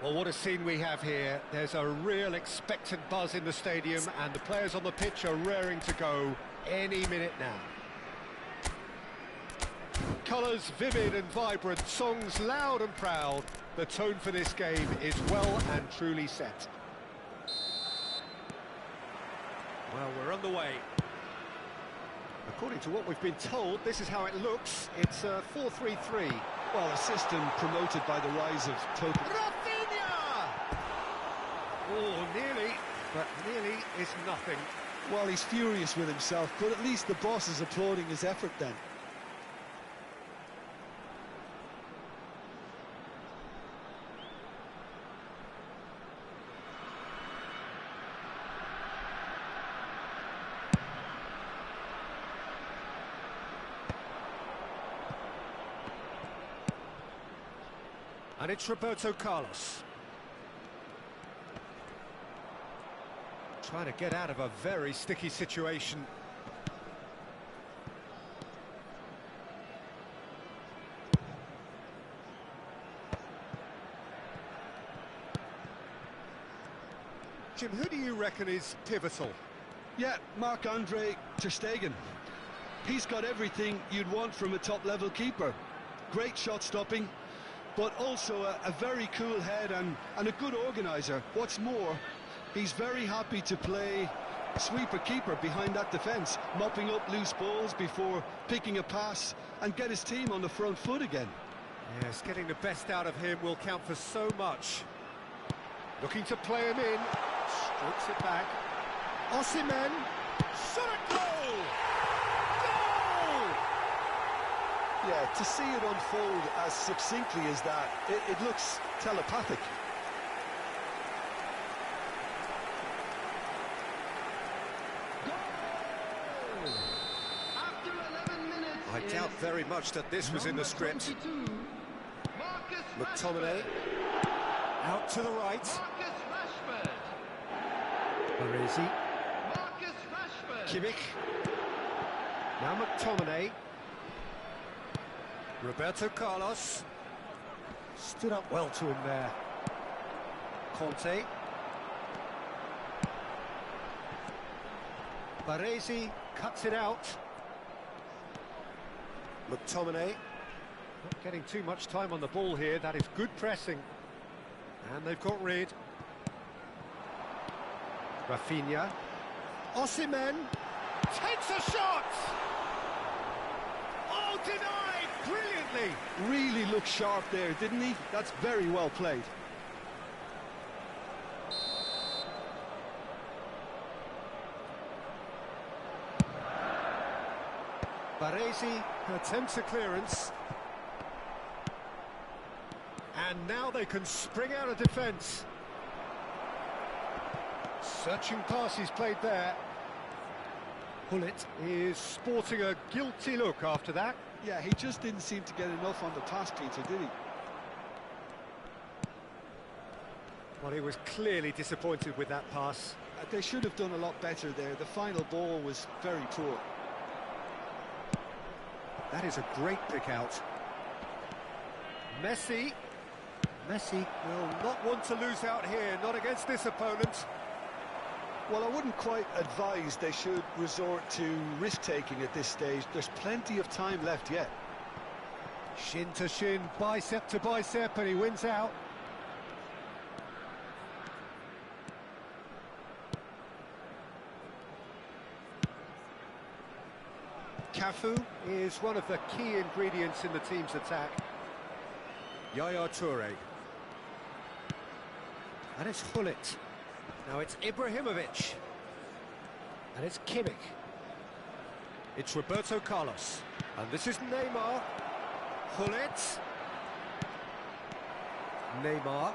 Well, what a scene we have here. There's a real expectant buzz in the stadium, and the players on the pitch are raring to go any minute now. Colours vivid and vibrant, songs loud and proud. The tone for this game is well and truly set. Well, we're underway. According to what we've been told, this is how it looks. It's a 4-3-3. Well, a system promoted by the rise of total... Oh, nearly, but nearly is nothing. Well, he's furious with himself, but at least the boss is applauding his effort then. And it's Roberto Carlos. Trying to get out of a very sticky situation. Jim, who do you reckon is pivotal? Yeah, Marc-Andre ter Stegen. He's got everything you'd want from a top-level keeper. Great shot stopping, but also a very cool head and a good organiser. What's more, he's very happy to play sweeper-keeper behind that defence, mopping up loose balls before picking a pass and get his team on the front foot again. Yes, getting the best out of him will count for so much. Looking to play him in, strokes it back. Osimhen, shot a goal! Goal! Yeah, to see it unfold as succinctly as that, it looks telepathic. I doubt very much that this was in the script. McTominay out to the right. Baresi. Kimmich. Now McTominay. Roberto Carlos. Stood up well to him there. Conte. Baresi cuts it out. McTominay. Not getting too much time on the ball here. That is good pressing. And they've got rid. Rafinha. Osimhen takes a shot! Oh, denied brilliantly! Really looked sharp there, didn't he? That's very well played. Baresi attempts a clearance. And now they can spring out of defence. Searching pass he's played there. Hullet is sporting a guilty look after that. Yeah, he just didn't seem to get enough on the pass, Peter, did he? Well, he was clearly disappointed with that pass. They should have done a lot better there. The final ball was very poor. That is a great pick out. Messi will not want to lose out here, not against this opponent. Well, I wouldn't quite advise they should resort to risk-taking at this stage. There's plenty of time left yet. Shin to shin, bicep to bicep, and he wins out. Cafu is one of the key ingredients in the team's attack. Yaya Toure. And it's Hullet. Now it's Ibrahimovic. And it's Kimmich. It's Roberto Carlos. And this is Neymar. Hullet. Neymar.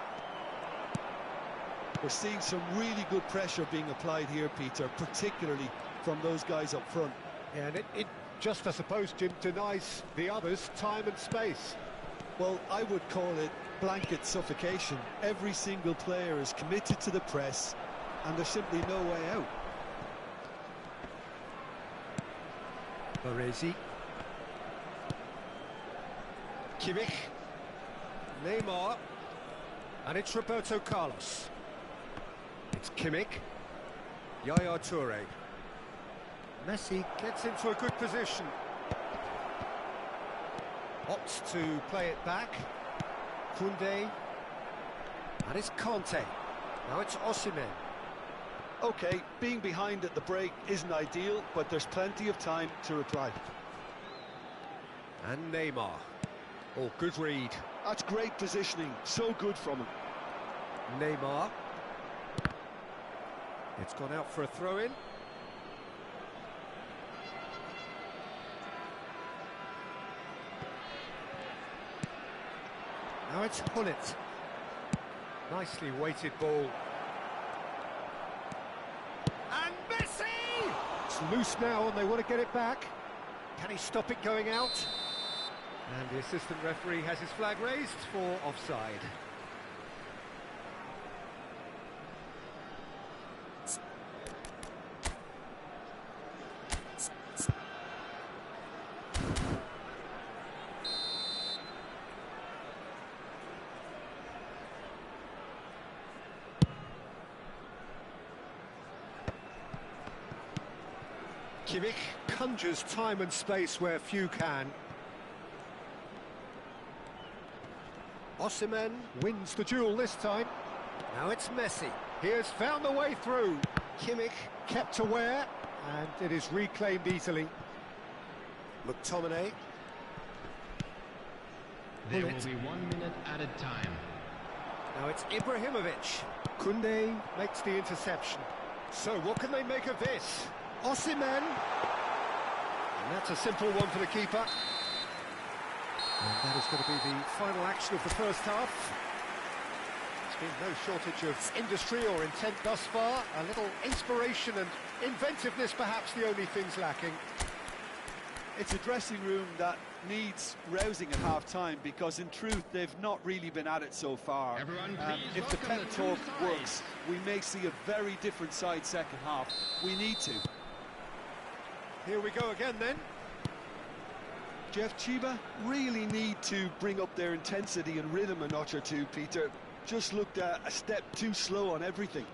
We're seeing some really good pressure being applied here, Peter, particularly from those guys up front. Yeah, and it just, I suppose, Jim, denies the others time and space. Well, I would call it blanket suffocation. Every single player is committed to the press, and there's simply no way out. Baresi. Kimmich. Neymar. And it's Roberto Carlos. It's Kimmich. Yaya Toure. Messi gets into a good position. Opts to play it back. Koundé. And it's Conte. Now it's Osimhen. OK, being behind at the break isn't ideal, but there's plenty of time to reply. And Neymar. Oh, good read. That's great positioning. So good from him. Neymar. It's gone out for a throw-in. Now it's Hullet. Nicely weighted ball. And Messi! It's loose now and they want to get it back. Can he stop it going out? And the assistant referee has his flag raised for offside. Kimmich conjures time and space where few can. Osimhen wins the duel this time. Now it's Messi. He has found the way through. Kimmich kept aware, and it is reclaimed easily. McTominay. There will be 1 minute added time. Now it's Ibrahimovic. Koundé makes the interception. So what can they make of this? Osimhen. And that's a simple one for the keeper. And that is going to be the final action of the first half. There's been no shortage of industry or intent thus far. A little inspiration and inventiveness, perhaps the only things lacking. It's a dressing room that needs rousing at half-time, because in truth they've not really been at it so far. If the pep talk works, we may see a very different side second half. We need to. Here we go again then. Jeff, Chiba really need to bring up their intensity and rhythm a notch or two, Peter. Just looked a step too slow on everything.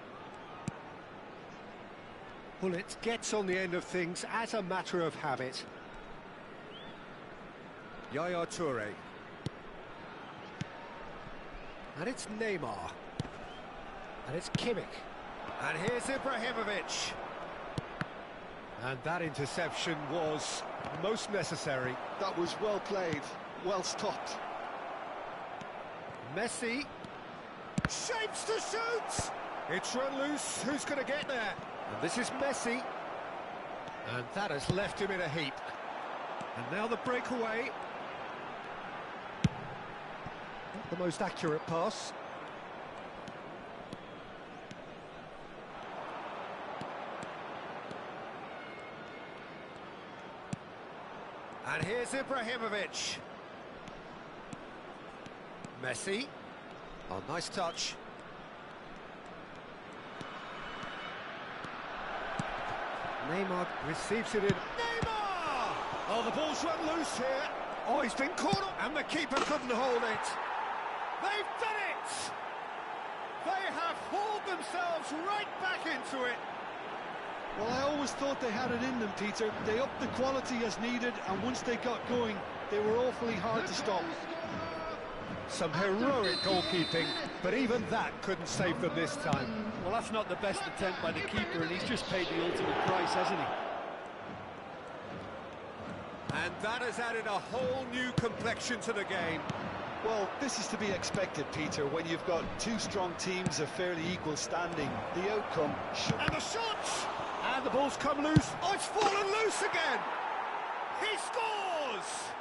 Bullet gets on the end of things as a matter of habit. Yaya Toure. And it's Neymar. And it's Kimmich. And here's Ibrahimovic. And that interception was most necessary. That was well played, well stopped. Messi. Shapes to shoot! It's run loose. Who's going to get there? And this is Messi. And that has left him in a heap. And now the breakaway. Not the most accurate pass. And here's Ibrahimovic. Messi. Oh, nice touch. Neymar receives it in. Neymar! Oh, the ball's run loose here. Oh, he's been caught up, and the keeper couldn't hold it. They've done it! They have hauled themselves right back into it. Well, I always thought they had it in them, Peter. They upped the quality as needed, and once they got going, they were awfully hard to stop. Some heroic goalkeeping, but even that couldn't save them this time. Well, that's not the best attempt by the keeper, and he's just paid the ultimate price, hasn't he? And that has added a whole new complexion to the game. Well, this is to be expected, Peter, when you've got two strong teams of fairly equal standing. The outcome should... And the shots! And the ball's come loose. Oh, it's fallen loose again! He scores!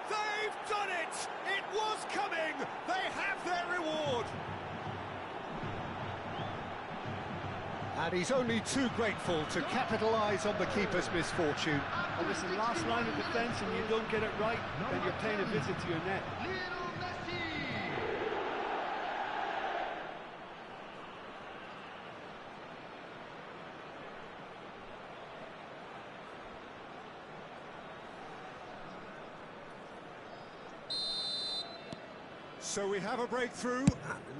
They've done it! It was coming! They have their reward! And he's only too grateful to capitalise on the keeper's misfortune. And listen, last line of defence and you don't get it right, then you're paying a visit to your net. So we have a breakthrough.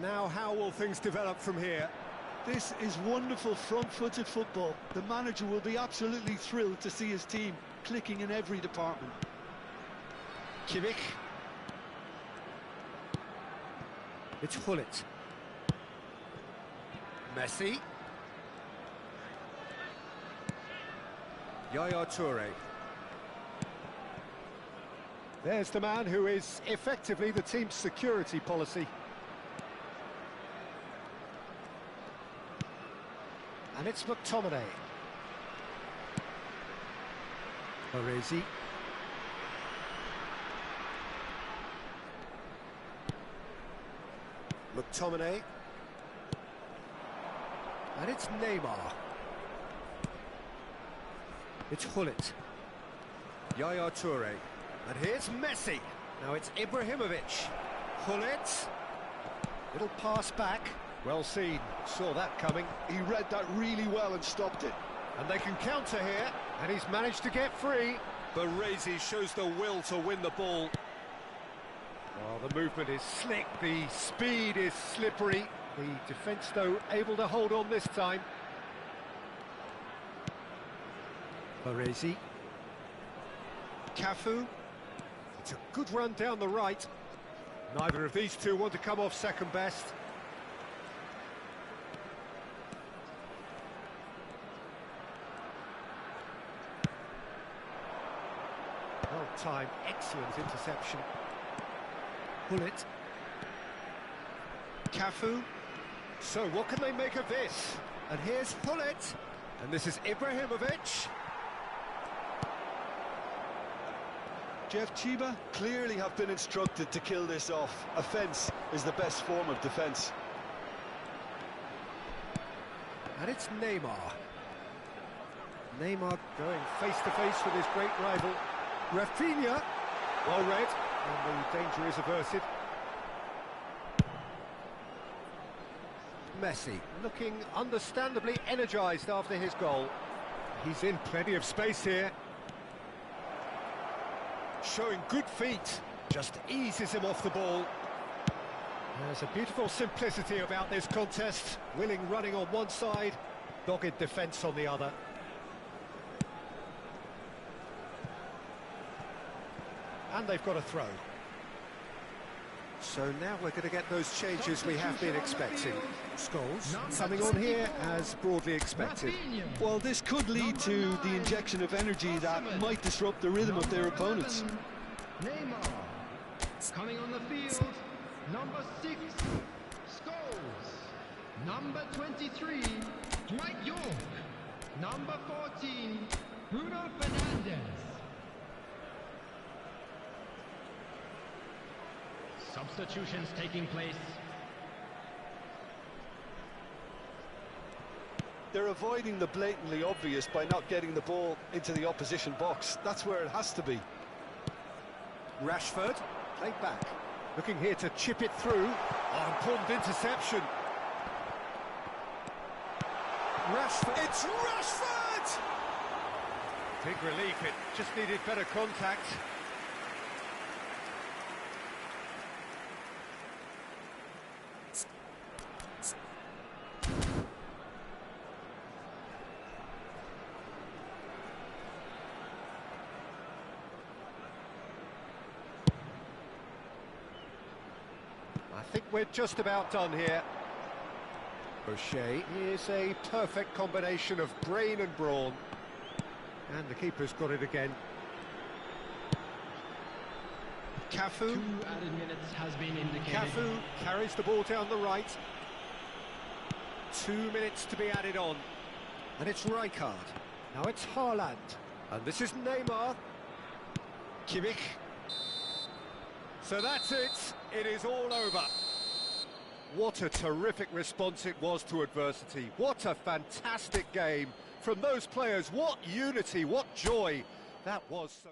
Now how will things develop from here? This is wonderful front-footed football. The manager will be absolutely thrilled to see his team clicking in every department. Kimmich. It's Hullet. Messi. Yaya Toure. There's the man who is effectively the team's security policy. And it's McTominay. Baresi. McTominay. And it's Neymar. It's Hullet. Yaya Toure. And here's Messi. Now it's Ibrahimovic. Hullet. Little pass back. Well seen. Saw that coming. He read that really well and stopped it. And they can counter here. And he's managed to get free. Baresi shows the will to win the ball. Oh, the movement is slick. The speed is slippery. The defence, though, able to hold on this time. Baresi. Cafu. It's a good run down the right. Neither of these two want to come off second best. Well-timed, excellent interception. Hullet. Cafu. So what can they make of this? And here's Hullet. And this is Ibrahimovic. Jeff Chiba clearly have been instructed to kill this off. Offence is the best form of defence. And it's Neymar. Neymar going face-to-face with his great rival. Rafinha, well read, and the danger is averted. Messi, looking understandably energised after his goal. He's in plenty of space here. Showing good feet, just eases him off the ball. There's a beautiful simplicity about this contest. Willing running on one side, dogged defence on the other. And they've got a throw. So now we're going to get those changes we have been expecting. Scholes coming on here as broadly expected. Well, this could lead to the injection of energy that might disrupt the rhythm of their opponents. Neymar. Coming on the field, number 6, Scholes. Number 23, Dwight York. Number 14, Bruno Fernandes. Substitutions taking place. They're avoiding the blatantly obvious by not getting the ball into the opposition box. That's where it has to be. Rashford, played back. Looking here to chip it through. Oh, important interception. Rashford. It's Rashford! Big relief, it just needed better contact. I think we're just about done here. O'Shea is a perfect combination of brain and brawn. And the keeper's got it again. Cafu. 2 added minutes has been indicated. Cafu carries the ball down the right. 2 minutes to be added on. And it's Rijkaard. Now it's Haaland. And this is Neymar. Kimmich. So that's it. It is all over. What a terrific response it was to adversity. What a fantastic game from those players. What unity, what joy. That was so...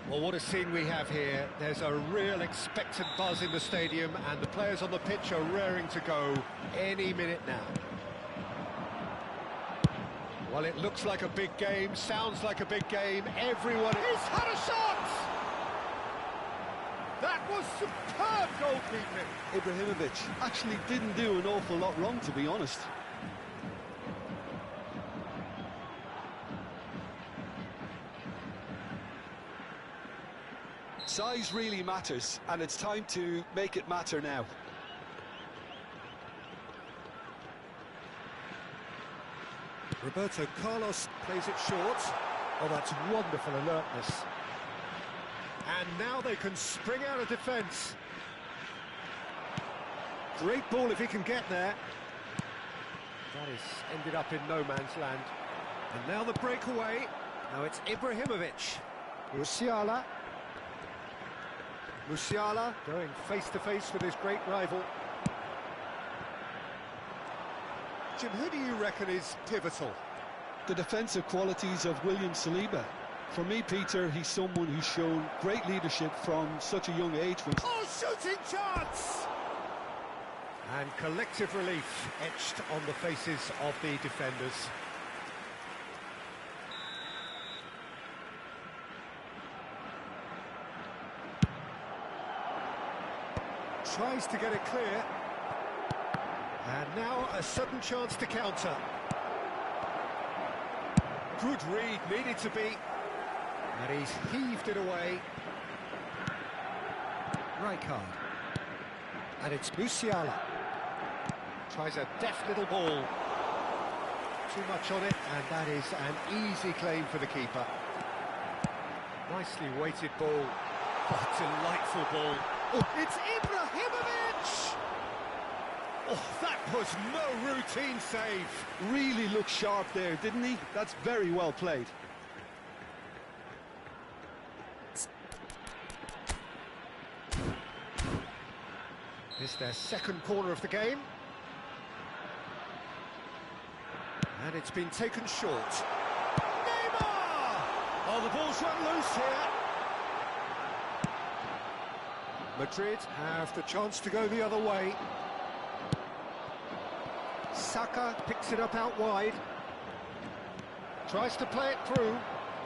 Well, what a scene we have here. There's a real expectant buzz in the stadium, and the players on the pitch are raring to go any minute now. Well, it looks like a big game, sounds like a big game. Everyone... He's had a shot! That was superb goalkeeping. Ibrahimovic actually didn't do an awful lot wrong, to be honest. Size really matters, and it's time to make it matter now. Roberto Carlos plays it short. Oh, that's wonderful alertness. And now they can spring out of defence. Great ball if he can get there. That is ended up in no man's land. And now the breakaway. Now it's Ibrahimovic. Musiala. Musiala going face-to-face with his great rival. Jim, who do you reckon is pivotal? The defensive qualities of William Saliba. For me, Peter, he's someone who's shown great leadership from such a young age. Oh, shooting chance! And collective relief etched on the faces of the defenders. Tries to get it clear. And now a sudden chance to counter. Good read, needed to be. And he's heaved it away. Rijkaard. And it's Musiala. Tries a deft little ball. Too much on it, and that is an easy claim for the keeper. Nicely weighted ball. Oh, delightful ball. Oh, it's Ibrahimovic! Oh, that was no routine save. Really looked sharp there, didn't he? That's very well played. It's their second corner of the game. And it's been taken short. Neymar! Oh, the ball's run loose here. Madrid have the chance to go the other way. Saka picks it up out wide. Tries to play it through.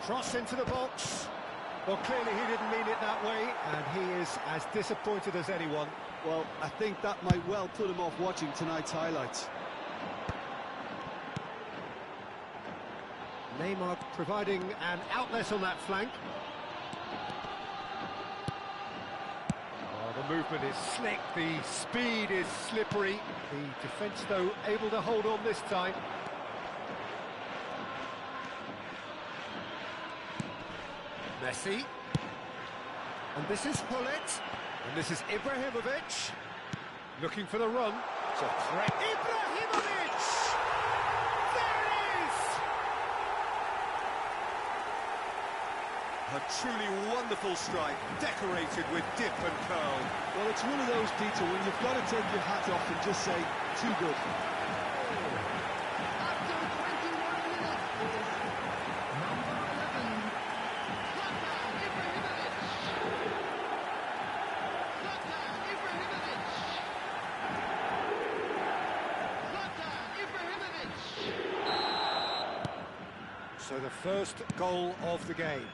Cross into the box. Well, clearly he didn't mean it that way, and he is as disappointed as anyone. Well, I think that might well put him off watching tonight's highlights. Neymar providing an outlet on that flank. The movement is slick, the speed is slippery. The defence, though, able to hold on this time. Messi. And this is Hullet. And this is Ibrahimovic. Looking for the run. It's a threat. Ibrahimovic! There it is! A truly wonderful strike, decorated with dip and curl. Well, it's one of those, Peter, when you've got to take your hat off and just say, too good. After 21 minutes, number 11, Zlatan Ibrahimovic. Zlatan Ibrahimovic. Zlatan Ibrahimovic. So the first goal of the game.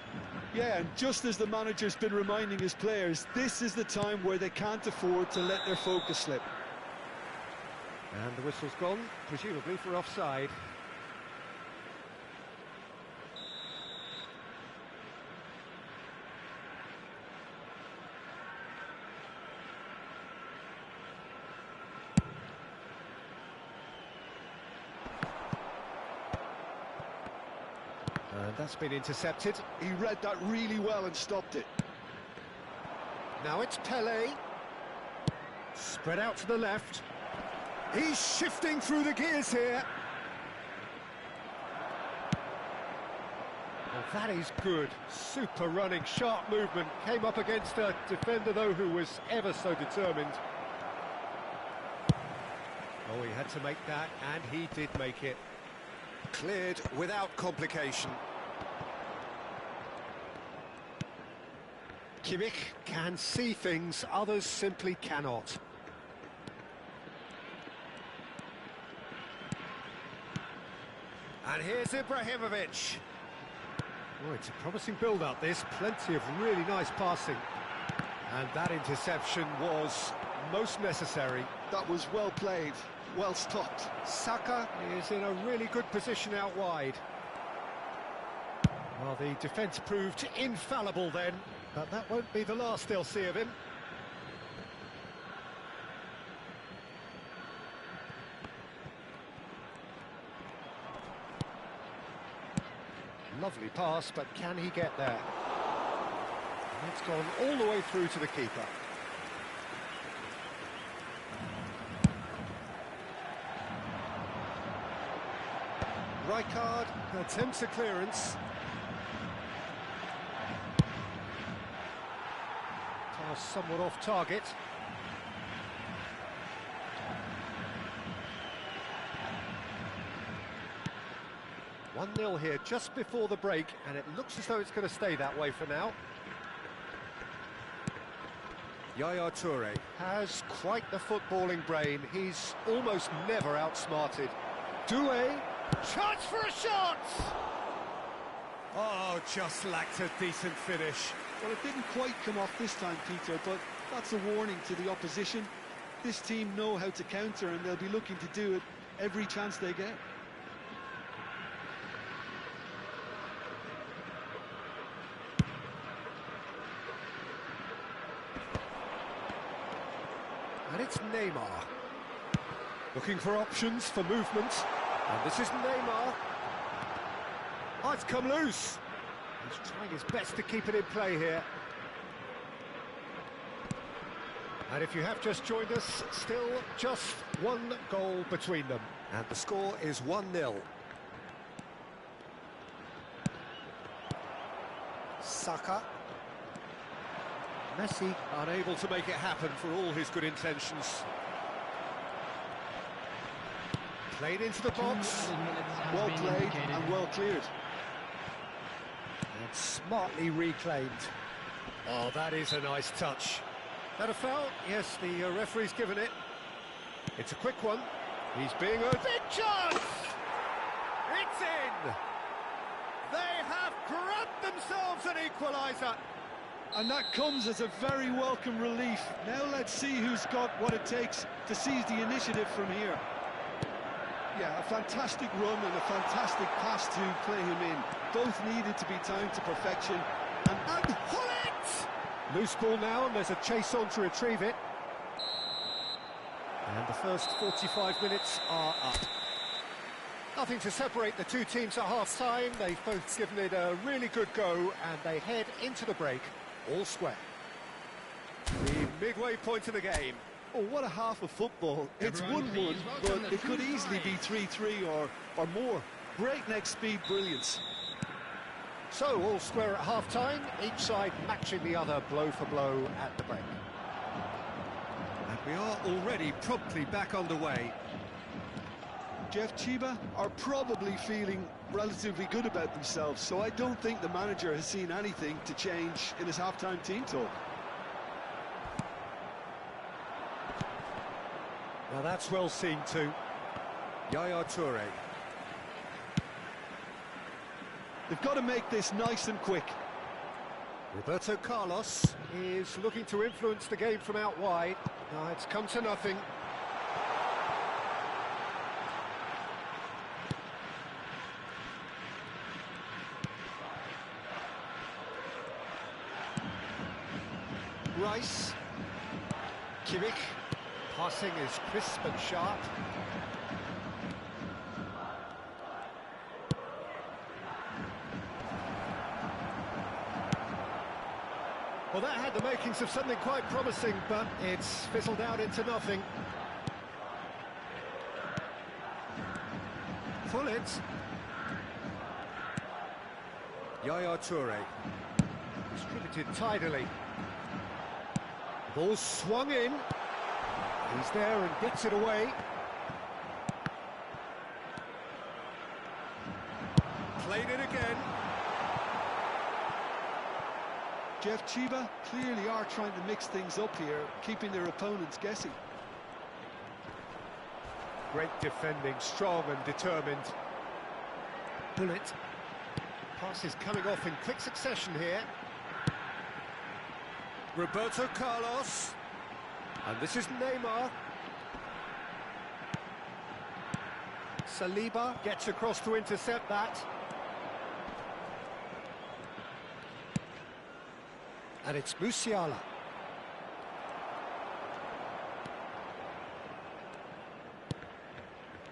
Yeah, and just as the manager's been reminding his players, this is the time where they can't afford to let their focus slip. And the whistle's gone, presumably for offside. And that's been intercepted. He read that really well and stopped it. Now it's Pele. Spread out to the left. He's shifting through the gears here. Well, that is good. Super running, sharp movement. Came up against a defender, though, who was ever so determined. Oh, he had to make that, and he did make it. Cleared without complication. Kimmich can see things others simply cannot. And here's Ibrahimovic. Oh, it's a promising build-up, this. Plenty of really nice passing. And that interception was most necessary. That was well played, well stopped. Saka is in a really good position out wide. Well, the defence proved infallible then, but that won't be the last they'll see of him. Lovely pass, but can he get there? And it's gone all the way through to the keeper. Rijkaard attempts a clearance. Pass somewhat off target. One 0 here just before the break, and it looks as though it's going to stay that way for now. Yaya Toure has quite the footballing brain. He's almost never outsmarted. Doué, chance for a shot! Oh, just lacked a decent finish. Well, it didn't quite come off this time, Peter, but that's a warning to the opposition. This team know how to counter, and they'll be looking to do it every chance they get. And it's Neymar. Looking for options for movement. And this is Neymar. Oh, it's come loose. He's trying his best to keep it in play here. And if you have just joined us, still just one goal between them. And the score is 1-0. Saka. Messi unable to make it happen for all his good intentions. Played into the box. Well played and well cleared. And smartly reclaimed. Oh, that is a nice touch. That a foul? Yes, the referee's given it. It's a quick one. He's being a big chance! It's in! They have grabbed themselves an equaliser. And that comes as a very welcome relief. Now let's see who's got what it takes to seize the initiative from here. Yeah, a fantastic run and a fantastic pass to play him in. Both needed to be timed to perfection. And Hullet! Loose ball now, and there's a chase on to retrieve it. And the first 45 minutes are up. Nothing to separate the two teams at half-time. They've both given it a really good go, and they head into the break all square. The midway point of the game. Oh, what a half of football. It's 1-1, but it could easily be 3-3 or more. Breakneck speed brilliance. So, all square at half-time, each side matching the other blow for blow at the break. And we are already promptly back underway. Jeff, Chiba are probably feeling relatively good about themselves, so I don't think the manager has seen anything to change in his half-time team talk. Well, that's well seen too. Yaya Toure. They've got to make this nice and quick. Roberto Carlos is looking to influence the game from out wide. No, it's come to nothing. Rice. Kimmich. Passing is crisp and sharp. Well, that had the makings of something quite promising, but it's fizzled out into nothing. Full it. Yaya Toure. Distributed tidily. Ball swung in. He's there and gets it away. Played it again. Jeff, Chiba clearly are trying to mix things up here, keeping their opponents guessing. Great defending, strong and determined. Bullet. Passes coming off in quick succession here. Roberto Carlos. And this is Neymar. Saliba gets across to intercept that. And it's Musiala.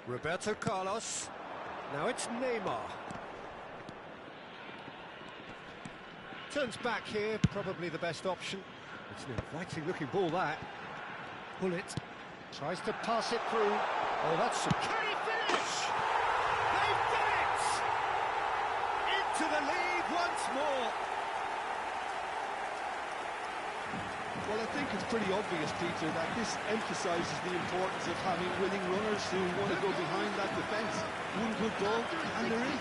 Roberto Carlos. Now it's Neymar. Turns back here, probably the best option. It's an inviting looking ball, that. Bullet tries to pass it through. Oh, that's... Can he finish? They've done it! Into the lead once more. Well, I think it's pretty obvious, Peter, that this emphasises the importance of having winning runners who want to go behind that defence. One good ball, and they're in.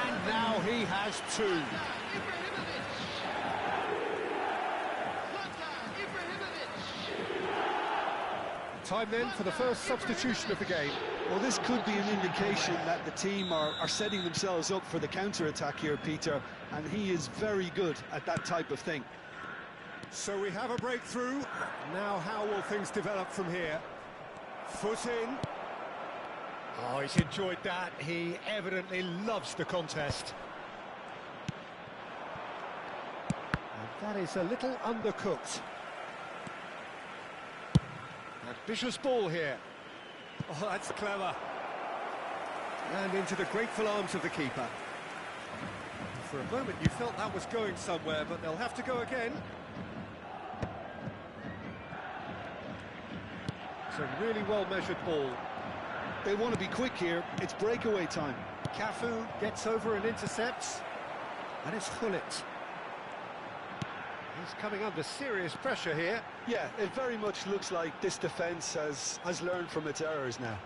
And now he has two. Time then for the first substitution of the game. Well, this could be an indication that the team are setting themselves up for the counter-attack here, Peter, and he is very good at that type of thing. So we have a breakthrough. Now how will things develop from here? Foot in. Oh, he's enjoyed that. He evidently loves the contest. And that is a little undercooked. Ambitious ball here. Oh, that's clever. And into the grateful arms of the keeper. For a moment you felt that was going somewhere, but they'll have to go again. It's a really well-measured ball. They want to be quick here. It's breakaway time. Cafu gets over and intercepts. And it's Hullet. He's coming under serious pressure here. Yeah, it very much looks like this defence has learned from its errors now.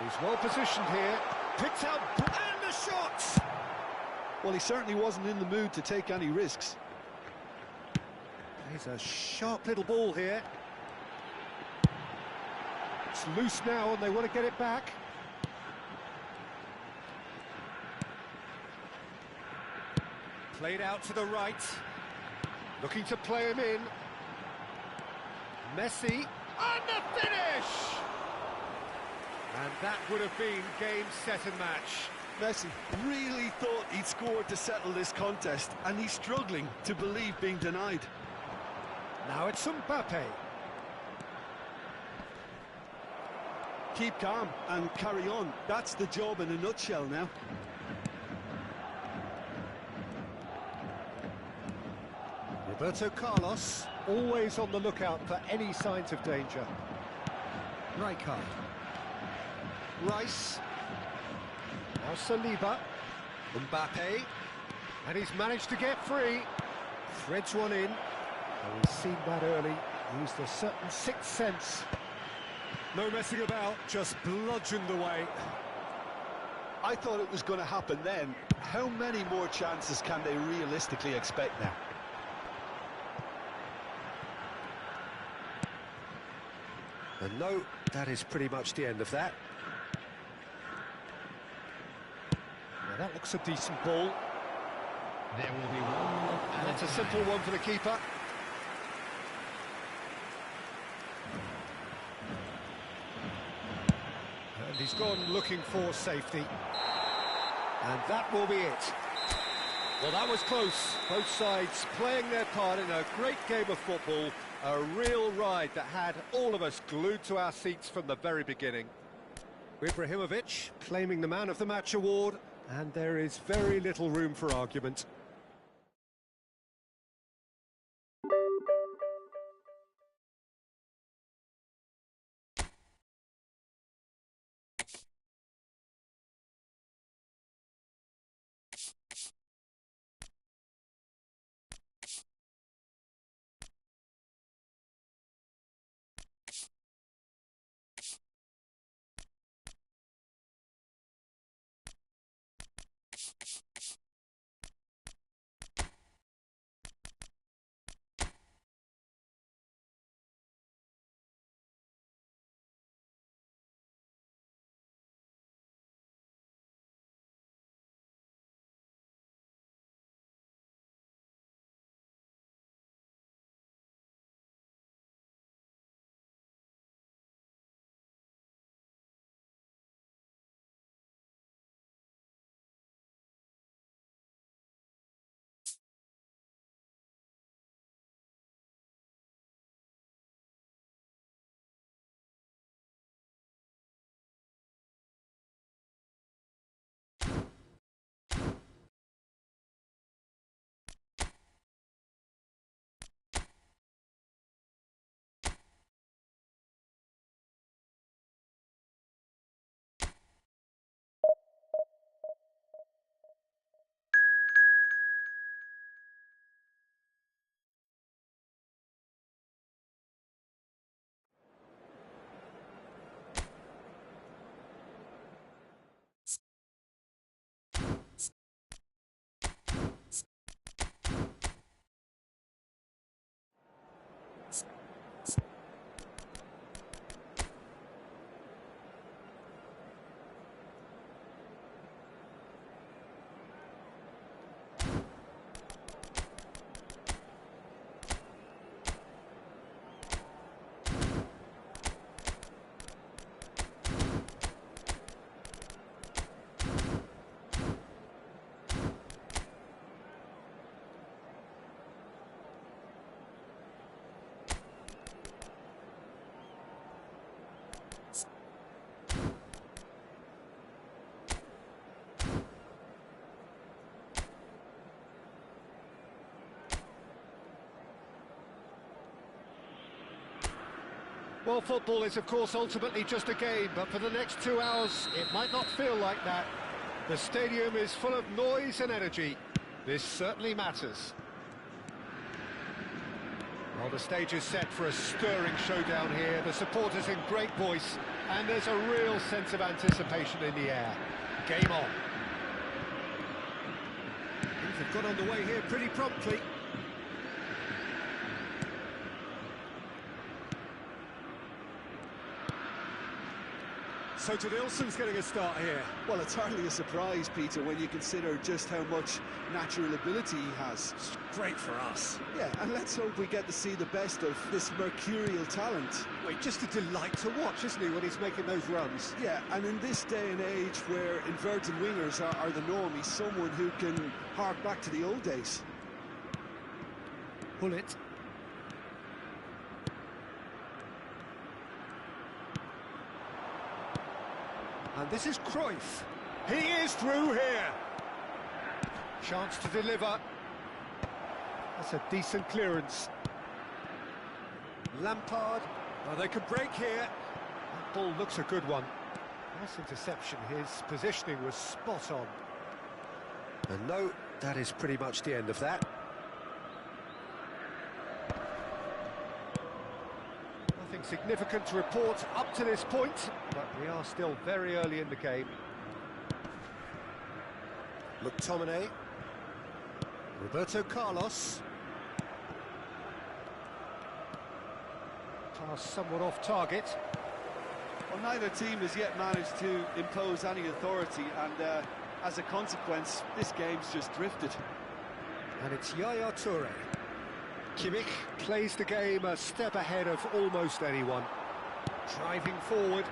He's well positioned here. Picks out and the shots. Well, he certainly wasn't in the mood to take any risks. Here's a sharp little ball here. It's loose now and they want to get it back. Played out to the right. Looking to play him in. Messi, and the finish! And that would have been game, set and match. Messi really thought he'd scored to settle this contest, and he's struggling to believe being denied. Now it's Mbappe. Keep calm and carry on. That's the job in a nutshell now. Roberto Carlos, always on the lookout for any signs of danger. Rijkaard. Rice. Now Saliba. Mbappe. And he's managed to get free. Threads one in. And we've seen that early. Used a certain sixth sense. No messing about, just bludgeoned away. I thought it was going to happen then. How many more chances can they realistically expect now? And no, that is pretty much the end of that. Now that looks a decent ball. There will be one. And that's a simple one for the keeper. And he's gone looking for safety. And that will be it. Well, that was close. Both sides playing their part in a great game of football. A real ride that had all of us glued to our seats from the very beginning. Ibrahimovic claiming the Man of the Match award, and there is very little room for argument. Well, football is, of course, ultimately just a game, but for the next 2 hours, it might not feel like that. The stadium is full of noise and energy. This certainly matters. Well, the stage is set for a stirring showdown here. The supporters in great voice, and there's a real sense of anticipation in the air. Game on. Things have got underway here pretty promptly. So Nilsson's getting a start here. Well, it's hardly a surprise, Peter, when you consider just how much natural ability he has. It's great for us. Yeah, and let's hope we get to see the best of this mercurial talent. Wait, just a delight to watch, isn't he, when he's making those runs? Yeah, and in this day and age where inverted wingers are the norm, he's someone who can hark back to the old days. Pull it. And this is Cruyff. He is through here. Chance to deliver. That's a decent clearance. Lampard. Oh, they could break here. That ball looks a good one. Nice interception. His positioning was spot on. And no, that is pretty much the end of that. Nothing significant to report up to this point, but we are still very early in the game. McTominay. Roberto Carlos. Pass somewhat off target. Well, neither team has yet managed to impose any authority, and as a consequence, this game's just drifted. And it's Yaya Toure. Kimmich plays the game a step ahead of almost anyone. Driving forward.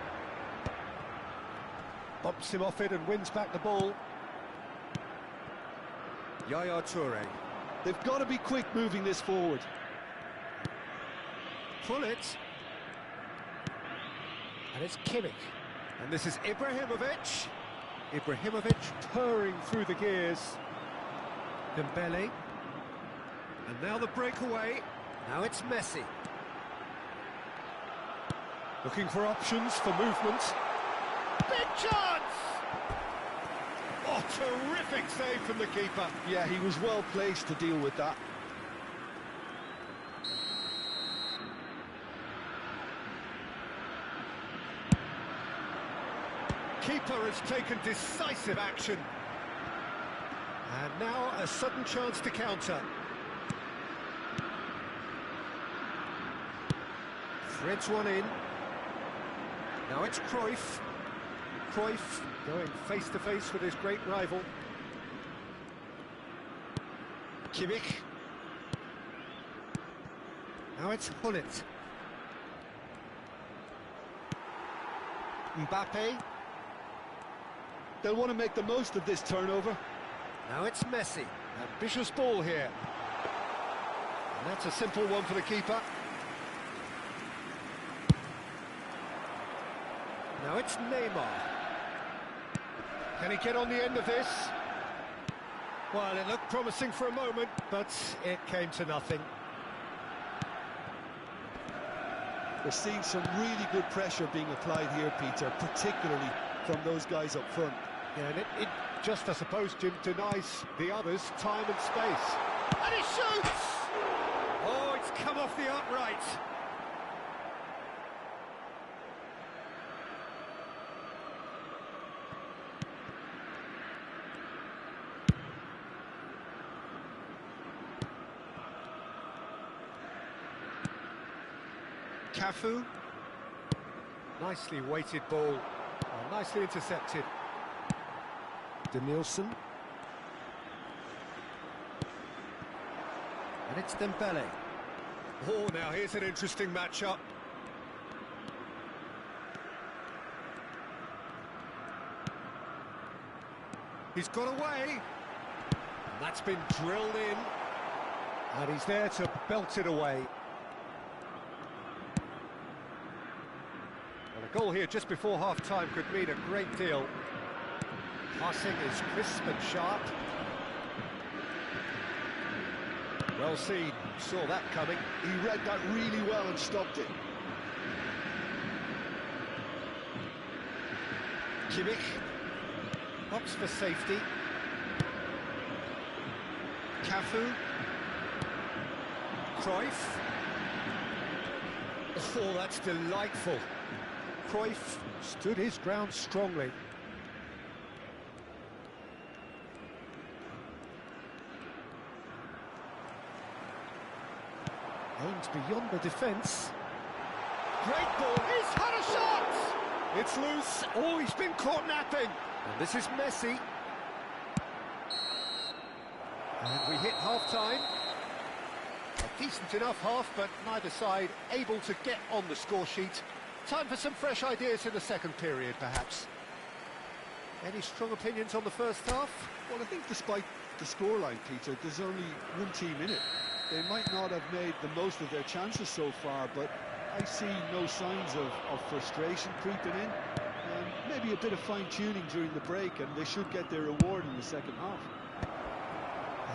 Bumps him off it and wins back the ball. Yaya Toure. They've got to be quick moving this forward. Pull it. And it's Kimmich. And this is Ibrahimovic. Ibrahimovic purring through the gears. Dembele. And now the breakaway. Now it's Messi. Looking for options for movement. Big chance! Oh, terrific save from the keeper. Yeah, he was well placed to deal with that. Keeper has taken decisive action. And now a sudden chance to counter. Threads one in. Now it's Cruyff. Cruyff going face-to-face with his great rival. Kimmich. Now it's Hullet. Mbappe. They'll want to make the most of this turnover. Now it's Messi. Ambitious ball here. And that's a simple one for the keeper. Now it's Neymar. Can he get on the end of this? Well, it looked promising for a moment, but it came to nothing. We're seeing some really good pressure being applied here, Peter, particularly from those guys up front. Yeah, and it just, I suppose, Jim, denies the others time and space. And he shoots! Oh, it's come off the upright. Cafu. Nicely weighted ball. Oh, nicely intercepted. Nilsson. And it's Dembele. Oh, now here's an interesting matchup. He's got away. And that's been drilled in. And he's there to belt it away. Well, a goal here just before half-time could mean a great deal. Passing is crisp and sharp. Well seen, saw that coming. He read that really well and stopped it. Kimmich opts for safety. Cafu. Cruyff. Oh, that's delightful. Cruyff stood his ground strongly. Aims beyond the defence. Great ball, he's had a shot! It's loose. Oh, he's been caught napping. And this is Messi. And we hit half-time. A decent enough half, but neither side able to get on the score sheet. Time for some fresh ideas in the second period, perhaps. Any strong opinions on the first half? Well, I think despite the scoreline, Peter, there's only one team in it. They might not have made the most of their chances so far, but I see no signs of frustration creeping in. Maybe a bit of fine-tuning during the break, and they should get their reward in the second half.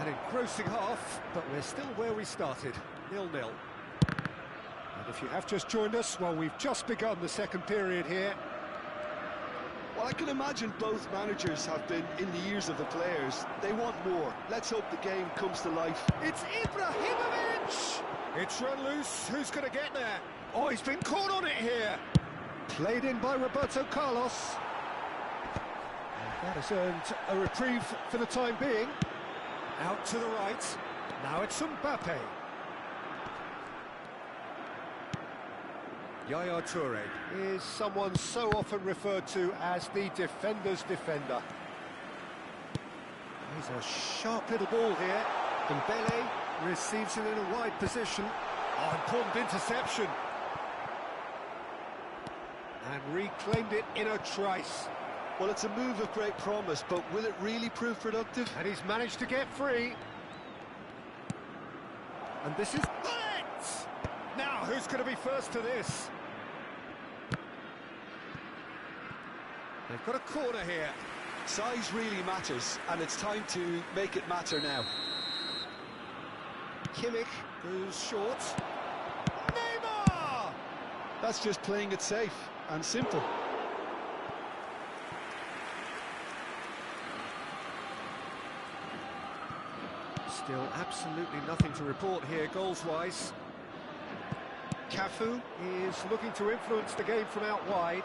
An engrossing half, but we're still where we started, 0-0. And if you have just joined us, well, we've just begun the second period here. Well, I can imagine both managers have been in the ears of the players. They want more. Let's hope the game comes to life. It's Ibrahimovic! It's run loose. Who's going to get there? Oh, he's been caught on it here. Played in by Roberto Carlos. And that has earned a reprieve for the time being. Out to the right. Now it's Mbappe. Yaya Toure is someone so often referred to as the defender's defender. He's a sharp little ball here. Dembele receives it in a wide position. Oh, important interception. And reclaimed it in a trice. Well, it's a move of great promise, but will it really prove productive? And he's managed to get free. And this is it! Now, who's going to be first to this? They've got a corner here. Size really matters, and it's time to make it matter now. Kimmich goes short. Neymar! That's just playing it safe and simple. Still absolutely nothing to report here, goals-wise. Cafu is looking to influence the game from out wide.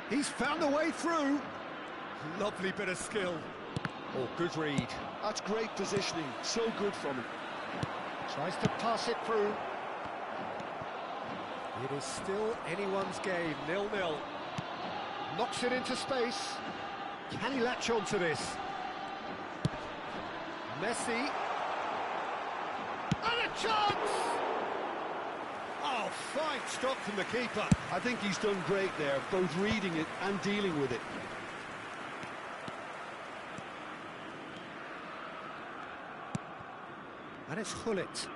He's found a way through. Lovely bit of skill. Oh, good read. That's great positioning, so good from him. Tries to pass it through. It is still anyone's game, 0-0. Knocks it into space. Can he latch on to this? Messi. And a chance! Oh, fine stop from the keeper. I think he's done great there, both reading it and dealing with it. And it's Hullet.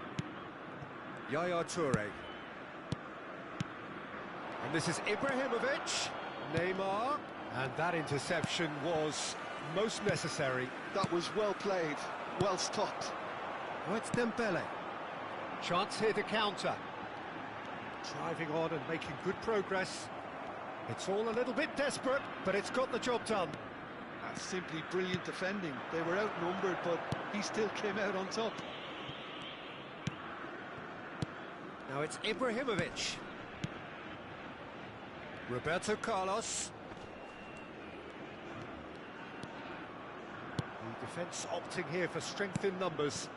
Yaya Toure. And this is Ibrahimovic. Neymar. And that interception was most necessary. That was well played, well stopped. Oh, it's Dembele. Chance here to counter. Driving on and making good progress. It's all a little bit desperate, but it's got the job done. That's simply brilliant defending. They were outnumbered, but he still came out on top. Now it's Ibrahimovic. Roberto Carlos. The defence opting here for strength in numbers.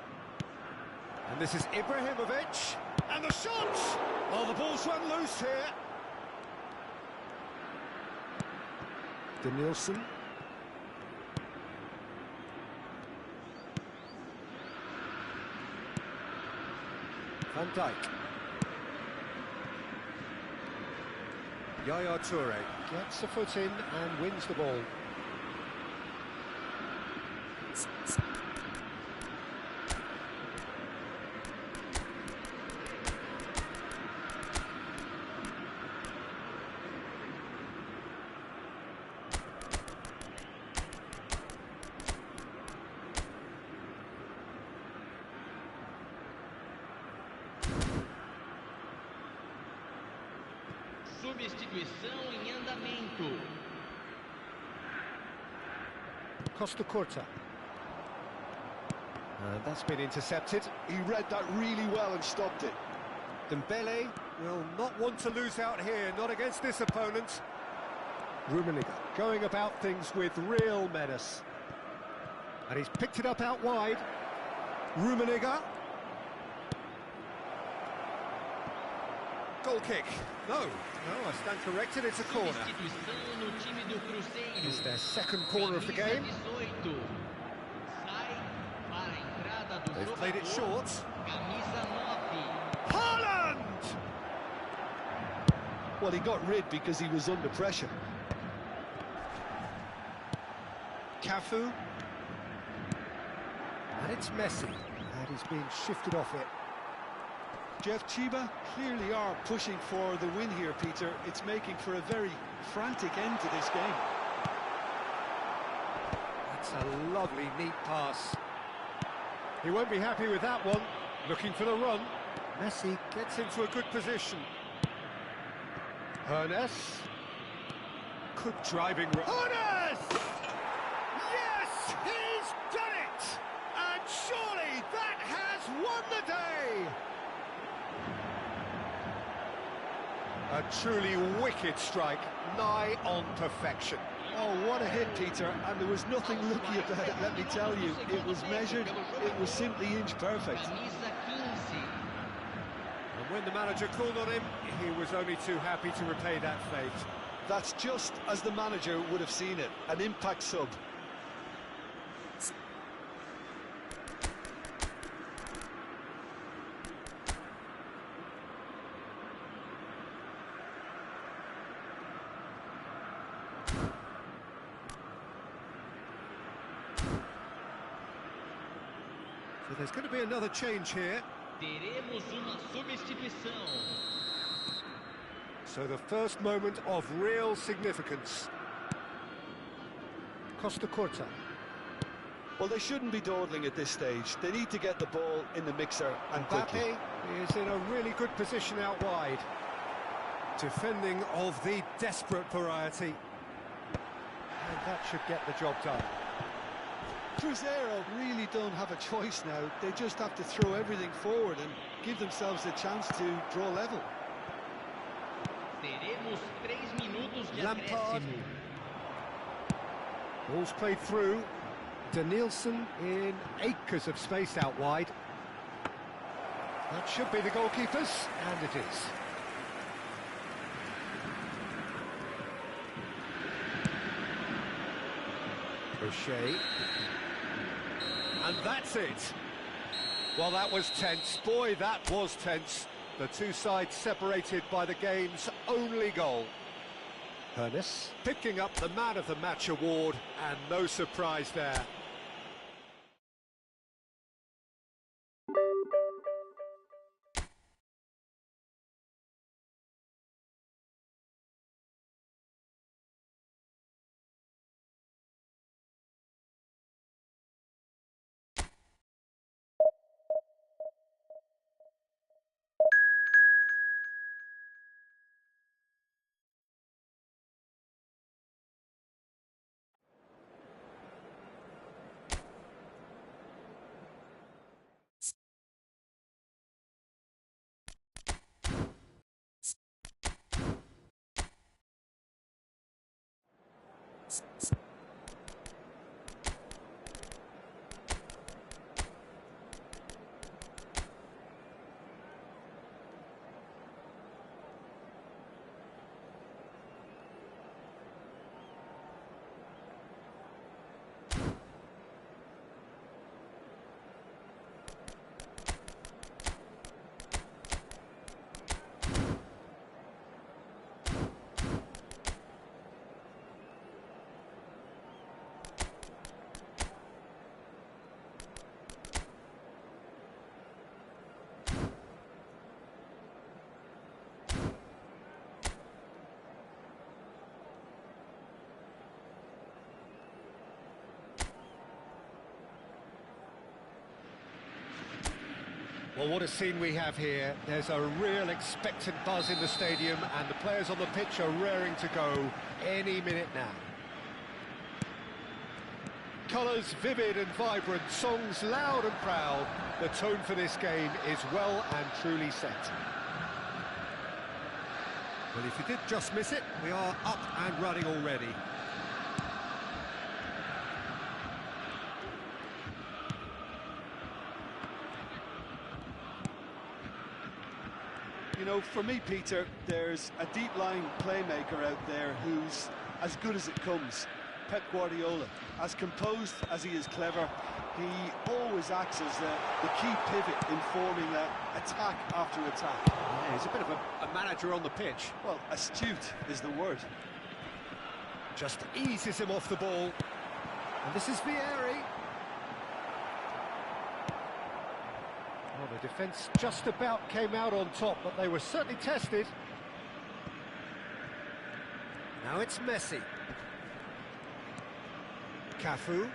And this is Ibrahimovic. And the shot! Oh, the ball's run loose here. Danielson. Van Dijk. Yaya Toure gets a foot in and wins the ball. substituição em andamento. Costa Curta. And that's been intercepted. He read that really well and stopped it. Dembele will not want to lose out here, not against this opponent. Rummenigge going about things with real menace. And he's picked it up out wide. Rummenigge. Goal kick. No, I stand corrected, it's a corner. Substituição no time do Cruzeiro. It's their second corner of the game. Camisa 18. Sai para a entrada do They've played it jogador. short. Camisa 9. Haaland! Well, he got rid because he was under pressure. Cafu. And it's Messi. And he's being shifted off it. Jeff, Chiba clearly are pushing for the win here, Peter. It's making for a very frantic end to this game. That's a lovely, neat pass. He won't be happy with that one. Looking for the run. Messi gets into a good position. Ernest. Good driving run. Ernest! Yes, he's done it! And surely that has won the day! A truly wicked strike, nigh on perfection. Oh, what a hit, Peter. And there was nothing lucky about it, let me tell you. It was measured, it was simply inch perfect. Camisa 15. And when the manager called on him, he was only too happy to repay that fate. That's just as the manager would have seen it, an impact sub. So there's going to be another change here. Teremos uma substituição. So the first moment of real significance. Costa Curta. Well, they shouldn't be dawdling at this stage. They need to get the ball in the mixer and quickly. Mbappe is in a really good position out wide. Defending of the desperate variety. And that should get the job done. Cruzeiro really don't have a choice now. They just have to throw everything forward and give themselves a chance to draw level. Teremos 3 minutos de Lampard. acréscimo. Ball's played through. Danielson in acres of space out wide. That should be the goalkeepers, and it is. Crochet. And that's it. Well, that was tense. Boy, that was tense. The two sides separated by the game's only goal. Ernest picking up the Man of the Match award, and no surprise there. Well, what a scene we have here. There's a real expectant buzz in the stadium, and the players on the pitch are raring to go any minute now. Colours vivid and vibrant, songs loud and proud. The tone for this game is well and truly set. Well, if you did just miss it, we are up and running already. You know, for me, Peter, there's a deep-lying playmaker out there who's as good as it comes. Pep Guardiola. As composed as he is clever, he always acts as the key pivot in forming attack after attack. Yeah, he's a bit of a manager on the pitch. Well, astute is the word. Just eases him off the ball. And this is Vieri. Well, the defence just about came out on top, but they were certainly tested. Now it's Messi. Cafu.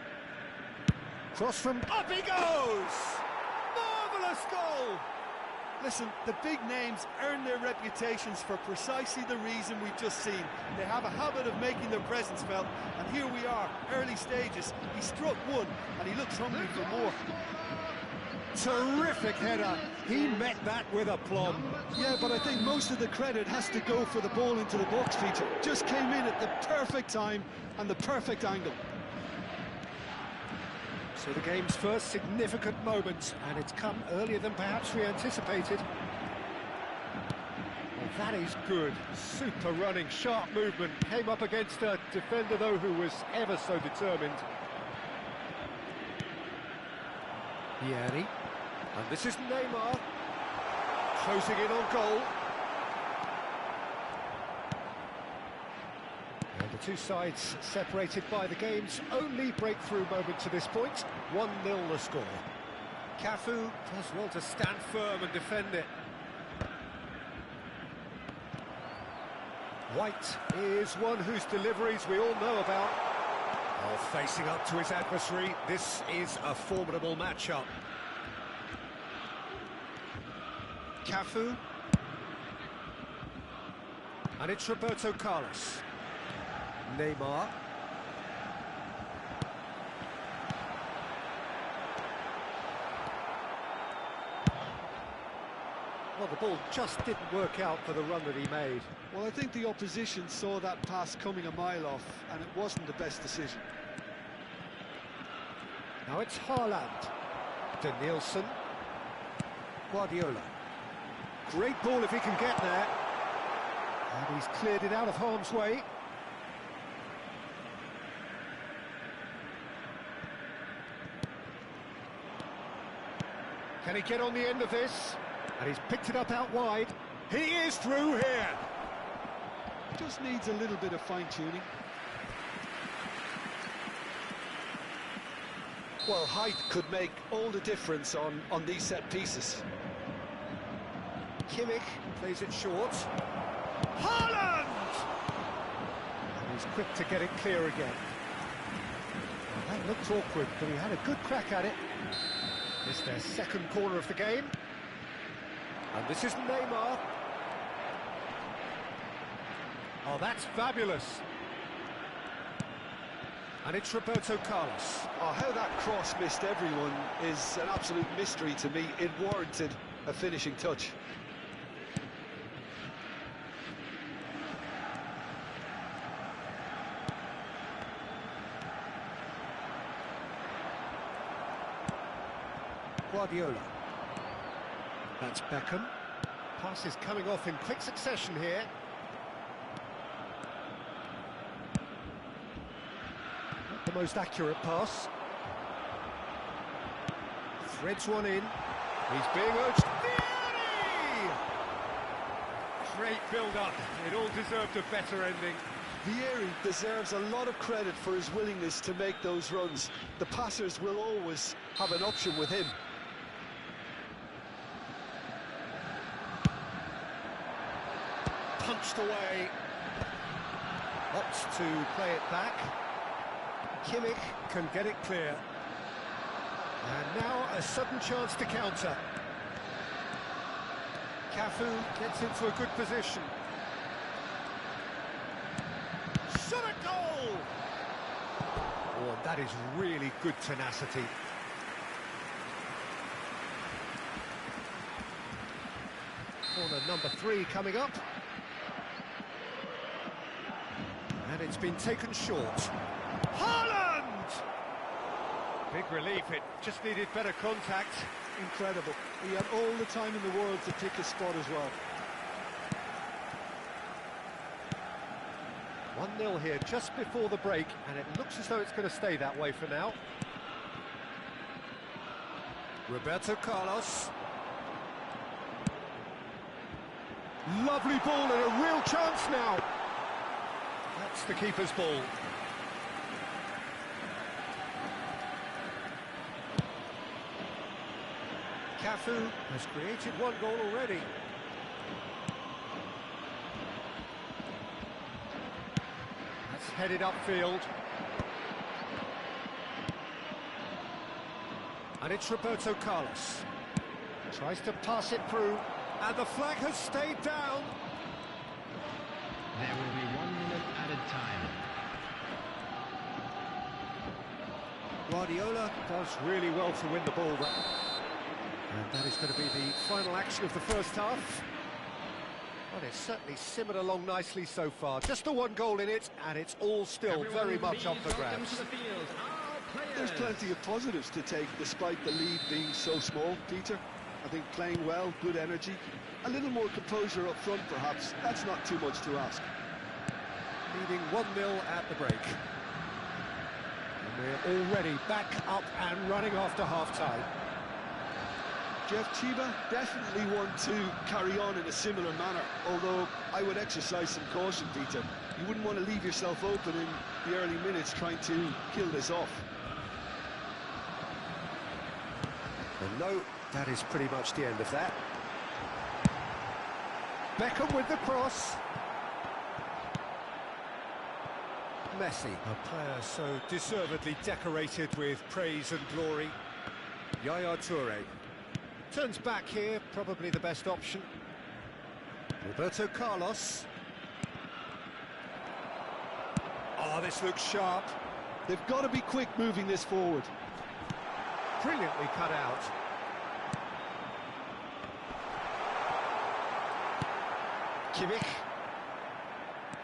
Cross from... Up he goes! Marvellous goal! Listen, the big names earn their reputations for precisely the reason we've just seen. They have a habit of making their presence felt, and here we are, early stages. He struck one, and he looks hungry for more. Terrific header. He met that with aplomb. Yeah, but I think most of the credit has to go for the ball into the box, Peter. Just came in at the perfect time and the perfect angle. So the game's first significant moment, and it's come earlier than perhaps we anticipated. Well, that is good. Super running, sharp movement. Came up against a defender, though, who was ever so determined. Vieri. And this is Neymar. Closing in on goal. And the two sides separated by the game's only breakthrough moment to this point. 1-0 the score. Cafu does well to stand firm and defend it. White is one whose deliveries we all know about. While facing up to his adversary, this is a formidable matchup. Cafu. And it's Roberto Carlos. Neymar. Well, the ball just didn't work out for the run that he made. Well, I think the opposition saw that pass coming a mile off, and it wasn't the best decision. Now it's Haaland. Danielson. Guardiola. Great ball if he can get there. And he's cleared it out of harm's way. Can he get on the end of this? And he's picked it up out wide. He is through here. Just needs a little bit of fine-tuning. Well, height could make all the difference on these set pieces. Kimmich plays it short. Haaland! And he's quick to get it clear again. Well, that looked awkward, but he had a good crack at it. It's their second corner of the game. And this is Neymar. Oh, that's fabulous. And it's Roberto Carlos. Oh, how that cross missed everyone is an absolute mystery to me. It warranted a finishing touch. Guardiola. That's Beckham. Pass is coming off in quick succession here. Not the most accurate pass. Threads one in. He's being urged. Vieri! Great build-up. It all deserved a better ending. Vieri deserves a lot of credit for his willingness to make those runs. The passers will always have an option with him. Punched away. Opts to play it back. Kimmich can get it clear. And now a sudden chance to counter. Cafu gets into a good position. Shot a goal! Oh, and that is really good tenacity. Corner number 3 coming up. And it's been taken short. Haaland! Big relief, it just needed better contact. Incredible. He had all the time in the world to pick his spot as well. 1-0 here just before the break, and it looks as though it's going to stay that way for now. Roberto Carlos. Lovely ball and a real chance now. That's the keeper's ball. Cafu has created 1 goal already. That's headed upfield. And it's Roberto Carlos. Tries to pass it through, and the flag has stayed down. There will be 1 minute added time. Guardiola does really well to win the ball. And that is going to be the final action of the first half. Well, it's certainly simmered along nicely so far. Just the 1 goal in it, and it's all still very much up for grabs. There's plenty of positives to take, despite the lead being so small, Peter. I think playing well, good energy, a little more composure up front, perhaps. That's not too much to ask. Leading 1-0 at the break. And we're already back up and running after half-time. Jeff, Chiba definitely want to carry on in a similar manner, although I would exercise some caution, Peter. You wouldn't want to leave yourself open in the early minutes trying to kill this off. And no, that is pretty much the end of that. Beckham with the cross. Messi, a player so deservedly decorated with praise and glory. Yaya Toure. Turns back here, probably the best option. Roberto Carlos. Oh, this looks sharp. They've got to be quick moving this forward. Brilliantly cut out. Kimmich.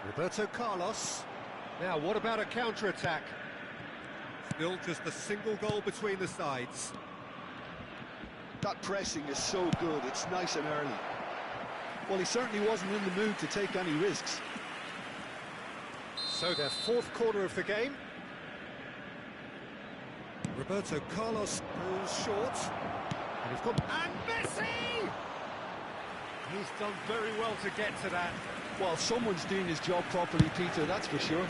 Roberto Carlos. Now, what about a counter-attack? Still just a single goal between the sides. That pressing is so good, it's nice and early. Well, he certainly wasn't in the mood to take any risks. So their 4th corner of the game. Roberto Carlos goes short. And he's got... And Messi! He's done very well to get to that. Well, someone's doing his job properly, Peter, that's for sure.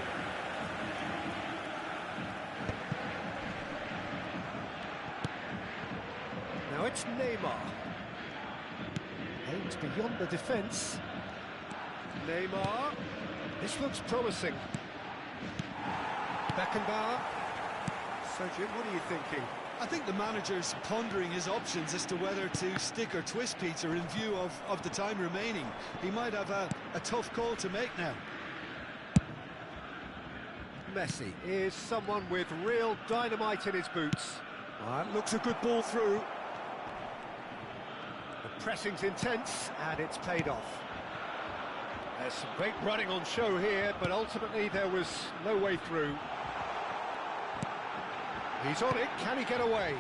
Now it's Neymar. Aims beyond the defence. Neymar. This looks promising. Beckenbauer. So, Jim, what are you thinking? I think the manager's pondering his options as to whether to stick or twist, Peter, in view of the time remaining. He might have a tough call to make now. Messi is someone with real dynamite in his boots. That looks a good ball through. The pressing's intense, and it's paid off. There's some great running on show here, but ultimately there was no way through. He's on it, can he get away?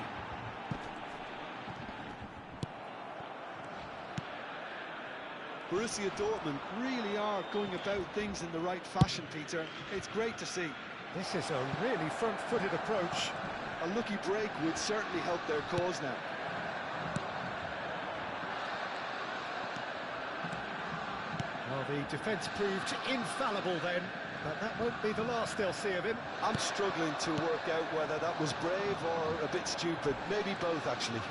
Borussia Dortmund really are going about things in the right fashion, Peter. It's great to see. This is a really front-footed approach. A lucky break would certainly help their cause now. Well, the defence proved infallible then, but that won't be the last they'll see of him. I'm struggling to work out whether that was brave or a bit stupid. Maybe both, actually.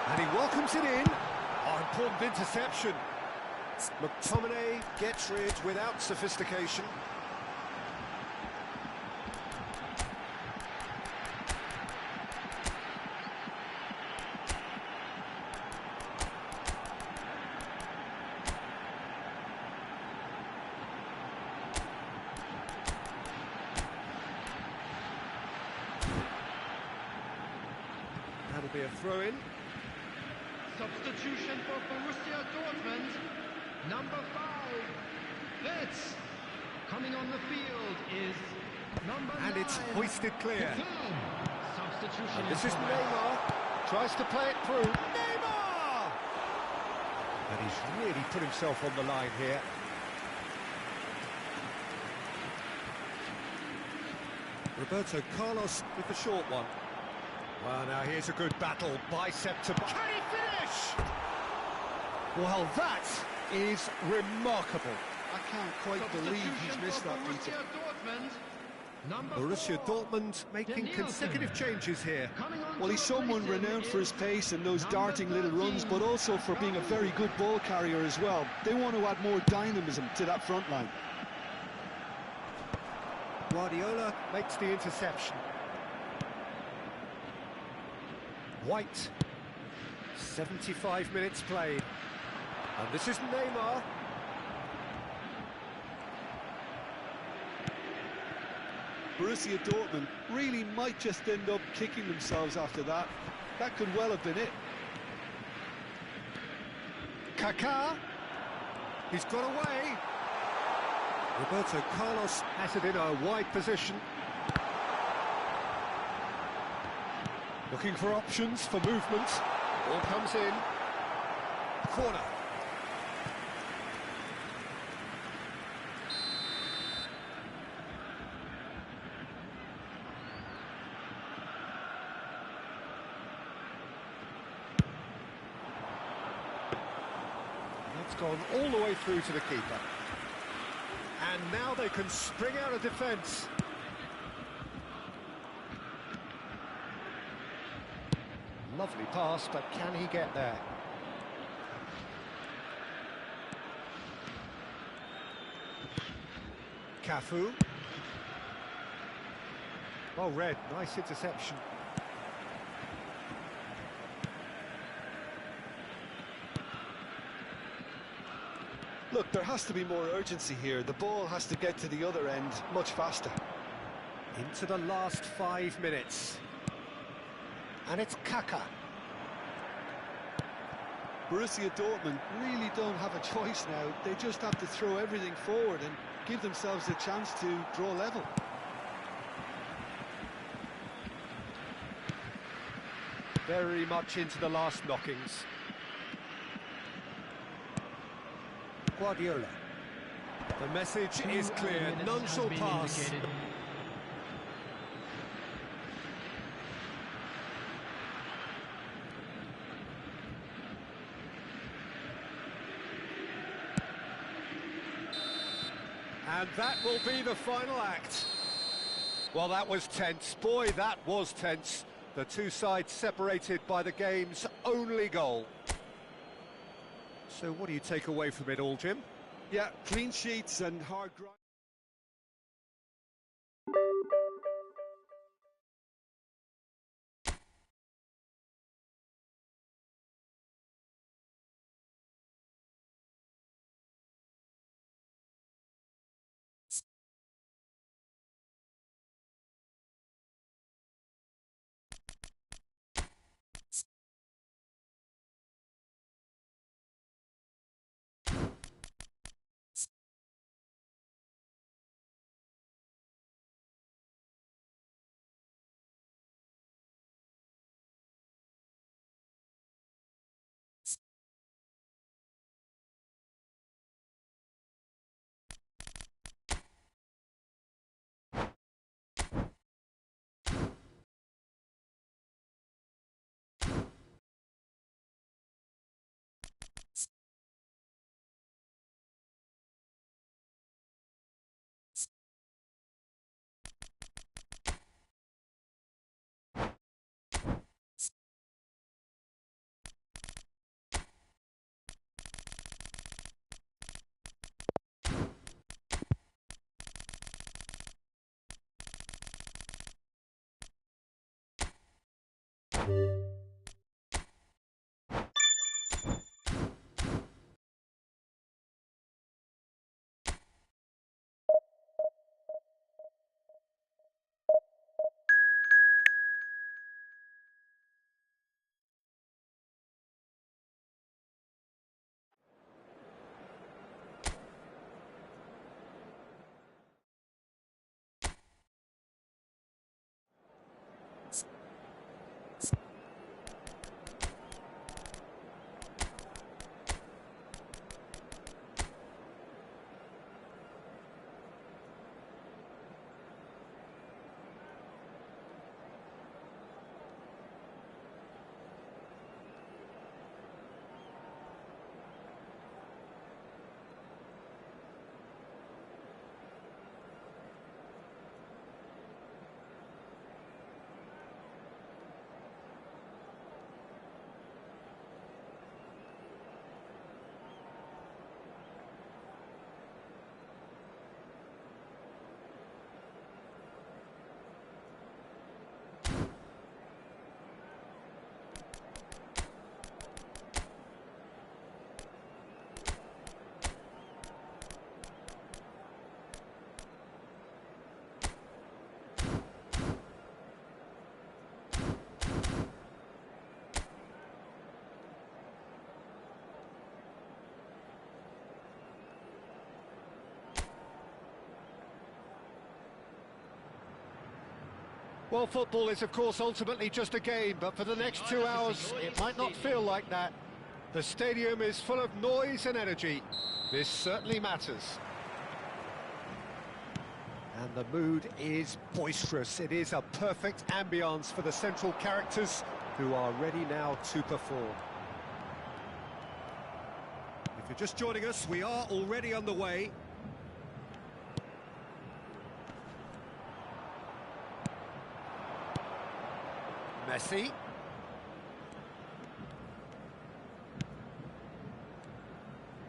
And he welcomes it in. Oh, important interception. McTominay gets rid without sophistication. be a throw-in. Substitution for Borussia Dortmund. Number 5, Fitz. Coming on the field is number 9. And it's hoisted clear. Substitution. And this is Neymar. Tries to play it through. Neymar! And he's really put himself on the line here. Roberto Carlos with the short one. Well, now here's a good battle, bicep to... Can he finish? Well, that is remarkable. I can't quite believe he's missed that, Peter. Borussia Dortmund making consecutive changes here. Well, he's someone renowned for his pace and those darting little runs, but also for being a very good ball carrier as well. They want to add more dynamism to that front line. Guardiola makes the interception. White. 75 minutes played. And this is Neymar. Borussia Dortmund really might just end up kicking themselves after that. That could well have been it. Kaká. He's got away. Roberto Carlos has it in a wide position. Looking for options for movement. Ball comes in. Corner. That's gone all the way through to the keeper. And now they can spring out of defence. Lovely pass, but can he get there? Cafu. Well read, nice interception. Look, there has to be more urgency here. The ball has to get to the other end much faster. Into the last 5 minutes. And it's Kaká. Borussia Dortmund really don't have a choice now. They just have to throw everything forward and give themselves a chance to draw level. Very much into the last knockings. Guardiola. The message is clear, none shall pass. And that will be the final act. Well, that was tense. Boy, that was tense. The two sides separated by the game's only goal. So what do you take away from it all, Jim? Yeah, clean sheets and hard grind. Well, football is, of course, ultimately just a game, but for the next 2 hours, it might not feel like that. The stadium is full of noise and energy. This certainly matters. And the mood is boisterous. It is a perfect ambience for the central characters who are ready now to perform. If you're just joining us, we are already underway. Messi.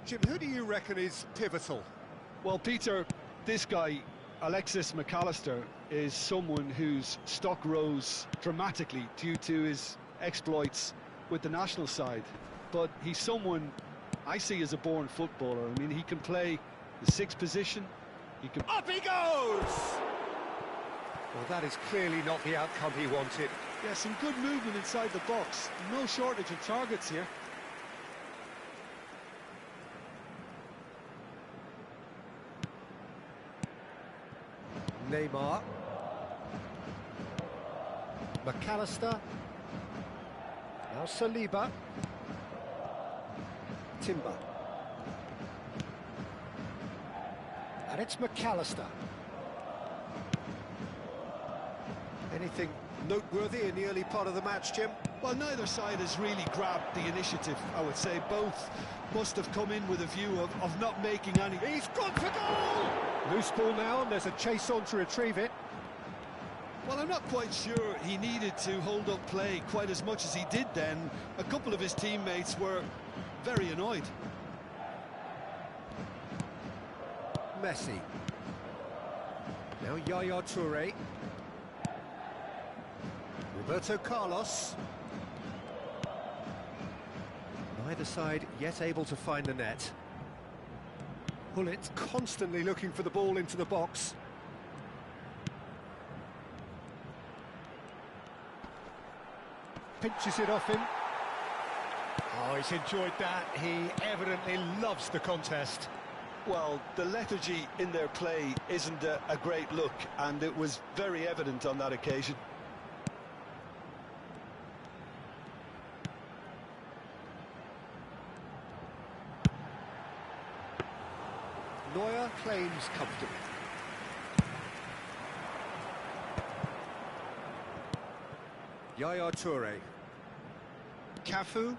Jim, who do you reckon is pivotal? Well, Peter, this guy, Alexis McAllister, is someone whose stock rose dramatically due to his exploits with the national side. But he's someone I see as a born footballer. I mean, he can play the sixth position. He can... Up he goes! Well, that is clearly not the outcome he wanted. Yeah, some good movement inside the box. No shortage of targets here. Neymar. McAllister. Now Saliba. Timber. And it's McAllister. Anything noteworthy in the early part of the match, Jim? Well, neither side has really grabbed the initiative, I would say. Both must have come in with a view of not making any... He's gone for goal! Loose ball now, and there's a chase on to retrieve it. Well, I'm not quite sure he needed to hold up play quite as much as he did then. A couple of his teammates were very annoyed. Messi. Now Yaya Toure. Roberto Carlos. Neither side yet able to find the net. Hullet constantly looking for the ball into the box. Pinches it off him. Oh, he's enjoyed that. He evidently loves the contest. Well, the lethargy in their play isn't a great look, and it was very evident on that occasion. Neuer claims comfortably. Yaya Toure. Cafu.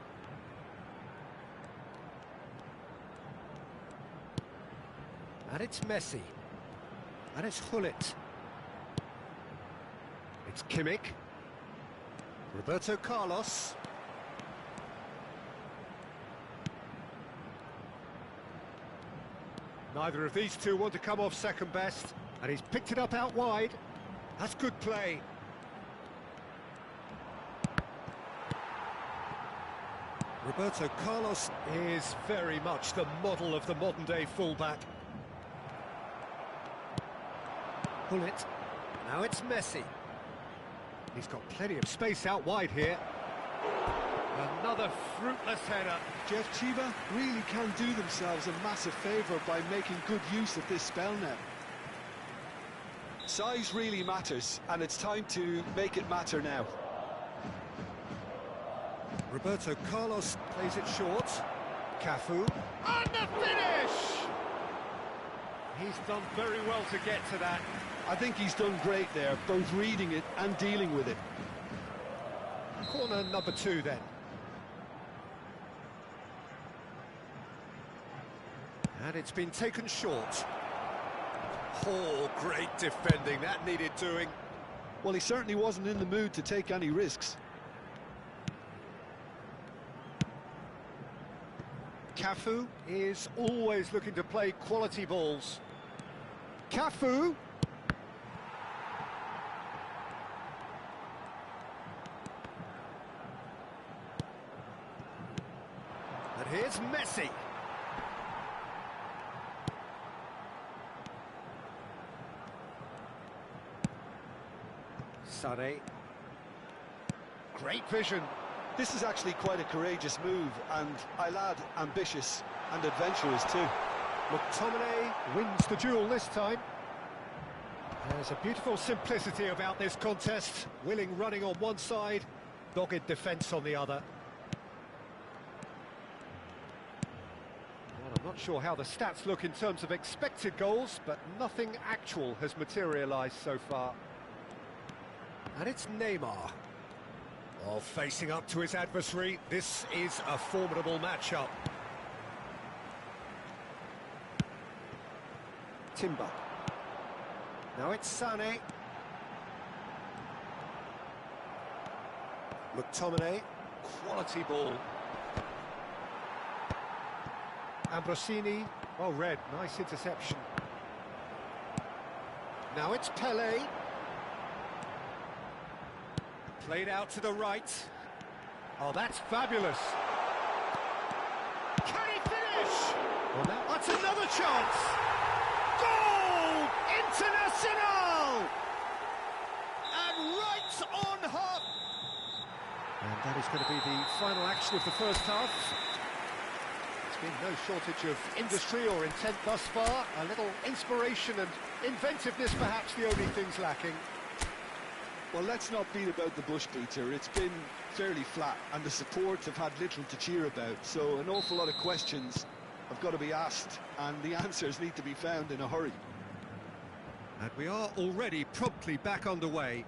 And it's Messi. And it's Hullet. It's Kimmich. Roberto Carlos. Neither of these two want to come off second best, and he's picked it up out wide. That's good play. Roberto Carlos is very much the model of the modern-day fullback. Hullet. Now it's Messi. He's got plenty of space out wide here. Another fruitless header. Jeff, Chiba really can do themselves a massive favour by making good use of this spell now. Size really matters, and it's time to make it matter now. Roberto Carlos plays it short. Cafu. And the finish! He's done very well to get to that. I think he's done great there, both reading it and dealing with it. Corner number 2 then. And it's been taken short. Oh, great defending. That needed doing. Well, he certainly wasn't in the mood to take any risks. Cafu is always looking to play quality balls. Cafu. And here's Messi. Sané. Great vision. This is actually quite a courageous move, and I'll add ambitious and adventurous too. McTominay wins the duel this time. There's a beautiful simplicity about this contest. Willing running on one side, dogged defence on the other. Well, I'm not sure how the stats look in terms of expected goals, but nothing actual has materialised so far. And it's Neymar. Oh, facing up to his adversary, this is a formidable matchup. Timber. Now it's Sané. McTominay, quality ball. Ambrosini, well read, nice interception. Now it's Pelé. Played out to the right. Oh, that's fabulous. Can he finish? Well, now that's another chance. Goal! International! And right on hot. And that is going to be the final action of the first half. There's been no shortage of industry or intent thus far. A little inspiration and inventiveness, perhaps the only things lacking. Well, let's not beat about the bush, Peter. It's been fairly flat, and the support have had little to cheer about. So an awful lot of questions have got to be asked, and the answers need to be found in a hurry. And we are already promptly back underway.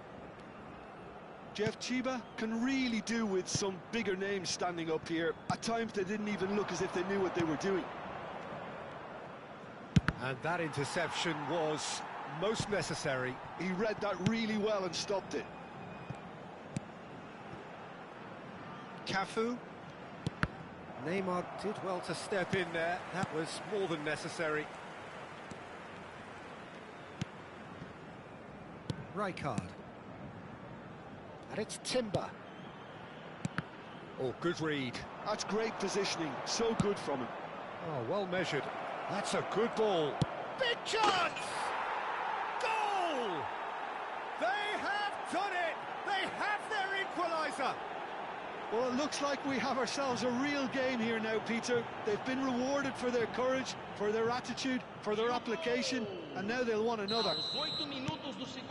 Jeff, Chiba can really do with some bigger names standing up here. At times they didn't even look as if they knew what they were doing. And that interception was most necessary. He read that really well and stopped it. Cafu. Neymar did well to step in there. That was more than necessary. Rijkaard. And it's Timber. Oh, good read. That's great positioning. So good from him. Oh, well measured. That's a good ball. Big chance! Goal! They have done it! They have their equaliser! Well, it looks like we have ourselves a real game here now, Peter. They've been rewarded for their courage, for their attitude, for their application, and now they'll want another.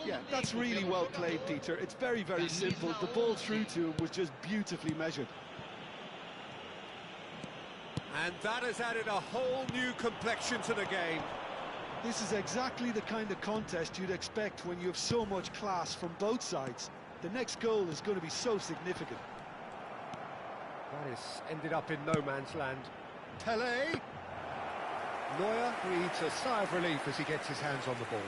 Yeah, that's really well played, Peter. It's very, very simple. The ball through to him was just beautifully measured. And that has added a whole new complexion to the game. This is exactly the kind of contest you'd expect when you have so much class from both sides. The next goal is going to be so significant. That is ended up in no man's land. Pelé! Neuer breathes a sigh of relief as he gets his hands on the ball.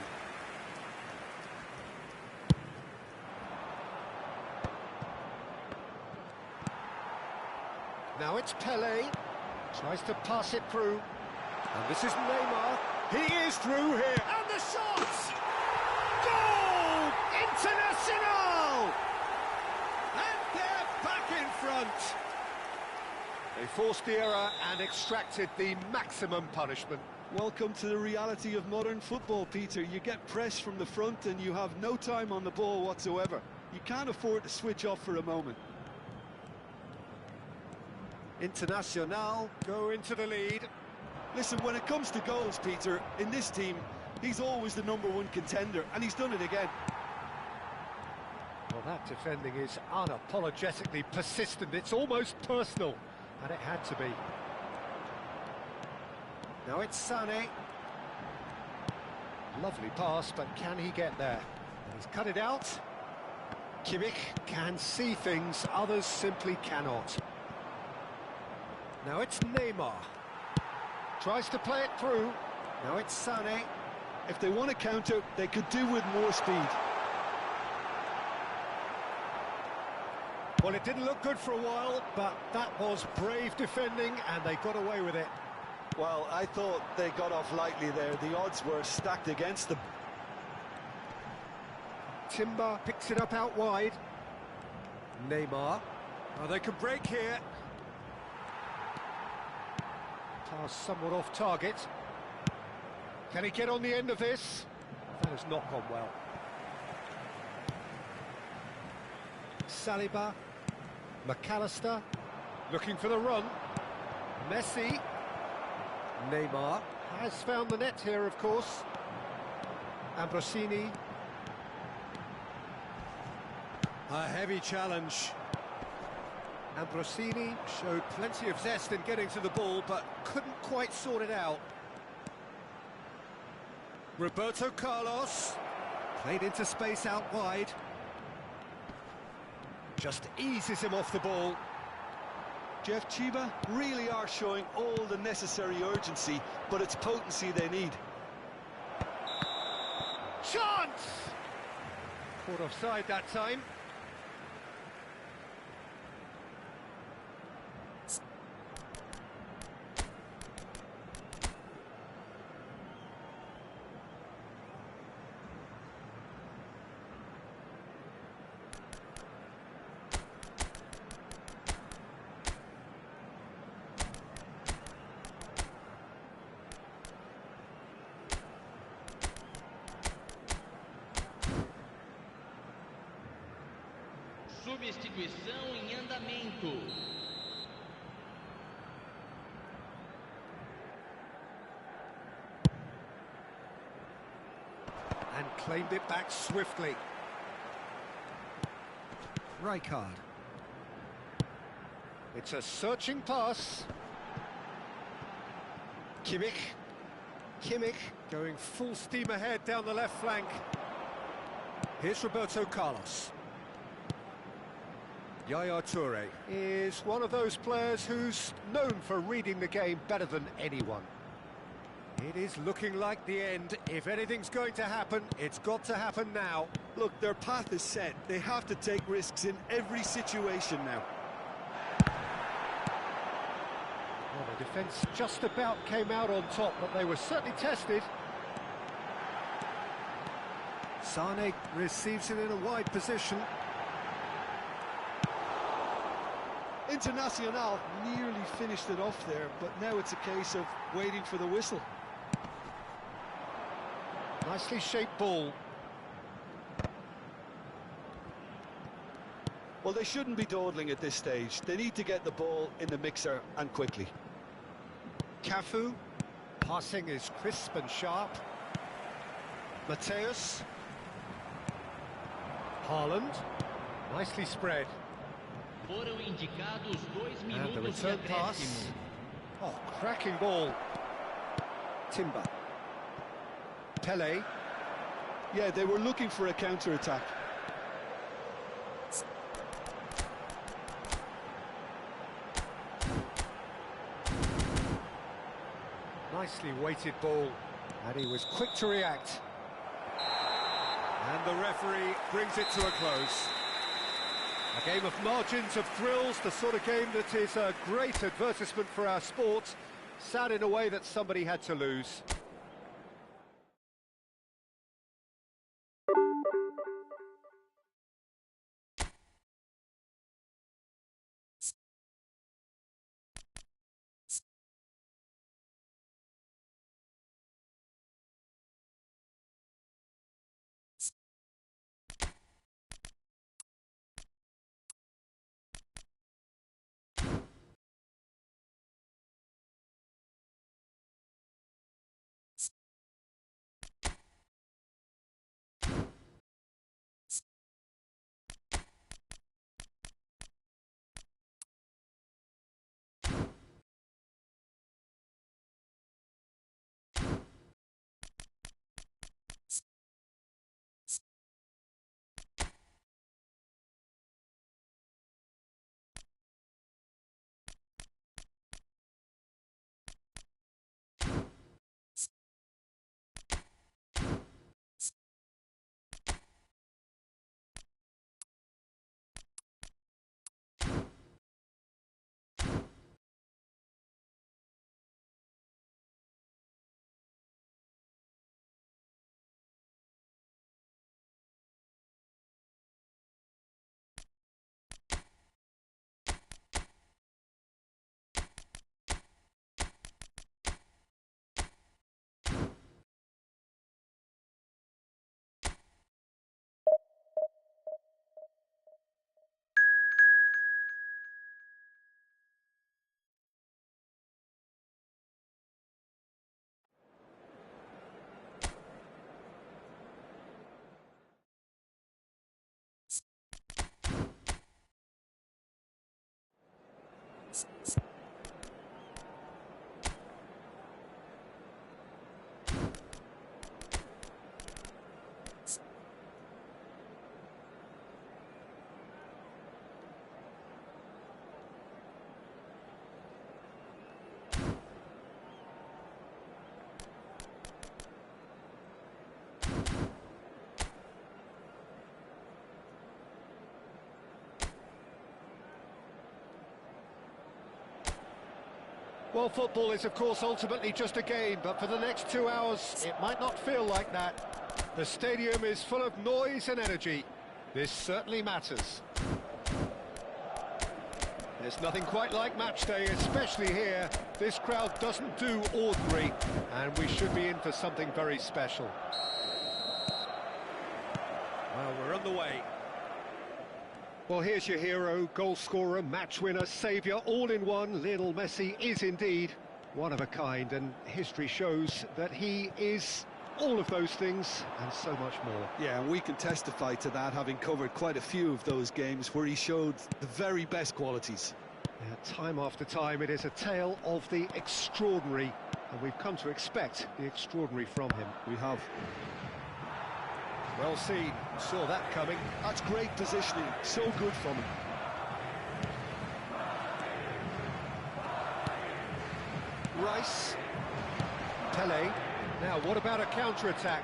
Now it's Pelé. Tries to pass it through. And this is Neymar. He is through here. And the shot! Goal! International! And they're back in front. They forced the error and extracted the maximum punishment. Welcome to the reality of modern football, Peter. You get pressed from the front and you have no time on the ball whatsoever. You can't afford to switch off for a moment. Internacional go into the lead. Listen, when it comes to goals, Peter, in this team, he's always the #1 contender, and he's done it again. Well, that defending is unapologetically persistent. It's almost personal, and it had to be. Now it's Sané. Lovely pass, but can he get there? He's cut it out. Kimmich can see things, others simply cannot. Now it's Neymar. Tries to play it through. Now it's Sané. If they want to counter, they could do with more speed. Well, it didn't look good for a while, but that was brave defending, and they got away with it. Well, I thought they got off lightly there. The odds were stacked against them. Timber picks it up out wide. Neymar. Oh, they can break here. Pass somewhat off target. Can he get on the end of this? That has not gone well. Saliba. McAllister. Looking for the run. Messi. Neymar has found the net here, of course. Ambrosini. A heavy challenge. Ambrosini showed plenty of zest in getting to the ball, but couldn't quite sort it out. Roberto Carlos played into space out wide. Just eases him off the ball. Jeff, Chiba really are showing all the necessary urgency, but it's potency they need. Chance! Caught offside that time. Substituição em andamento. And claimed it back swiftly. Rijkaard. It's a searching pass. Kimmich. Kimmich going full steam ahead down the left flank. Here's Roberto Carlos. Yaya Toure is one of those players who's known for reading the game better than anyone. It is looking like the end. If anything's going to happen, it's got to happen now. Look, their path is set. They have to take risks in every situation now. Well, the defence just about came out on top, but they were certainly tested. Sane receives it in a wide position. Internacional nearly finished it off there, but now it's a case of waiting for the whistle. Nicely shaped ball. Well, they shouldn't be dawdling at this stage. They need to get the ball in the mixer, and quickly. Cafu. Passing is crisp and sharp. Mateus. Haaland. Nicely spread. Foram indicados 2 And the minutos de return pass. acréscimo. Oh, cracking ball. Timber. Pele. Yeah, they were looking for a counter-attack. Nicely weighted ball. And he was quick to react. And the referee brings it to a close. A game of margins, of thrills, the sort of game that is a great advertisement for our sport. Sad in a way that somebody had to lose. Well, football is, of course, ultimately just a game, but for the next 2 hours, it might not feel like that. The stadium is full of noise and energy. This certainly matters. There's nothing quite like match day, especially here. This crowd doesn't do ordinary, and we should be in for something very special. Well, we're on the way. Well, here's your hero, goal scorer, match winner, saviour, all in one. Lionel Messi is indeed one of a kind, and history shows that he is all of those things and so much more. Yeah, and we can testify to that, having covered quite a few of those games where he showed the very best qualities. Yeah, time after time, it is a tale of the extraordinary, and we've come to expect the extraordinary from him. We have. Well seen, saw that coming. That's great positioning, so good from him. Rice. Pele. Now, what about a counter-attack?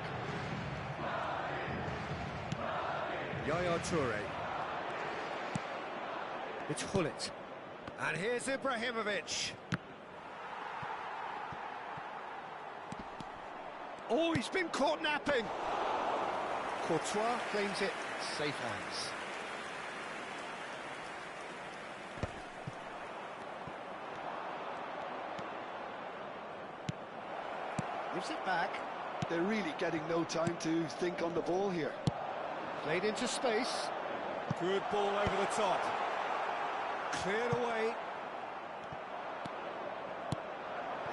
Yaya Toure. It's Hullet. And here's Ibrahimovic. Oh, he's been caught napping. Courtois claims it, safe hands. Gives it back. They're really getting no time to think on the ball here. Played into space. Good ball over the top. Cleared away.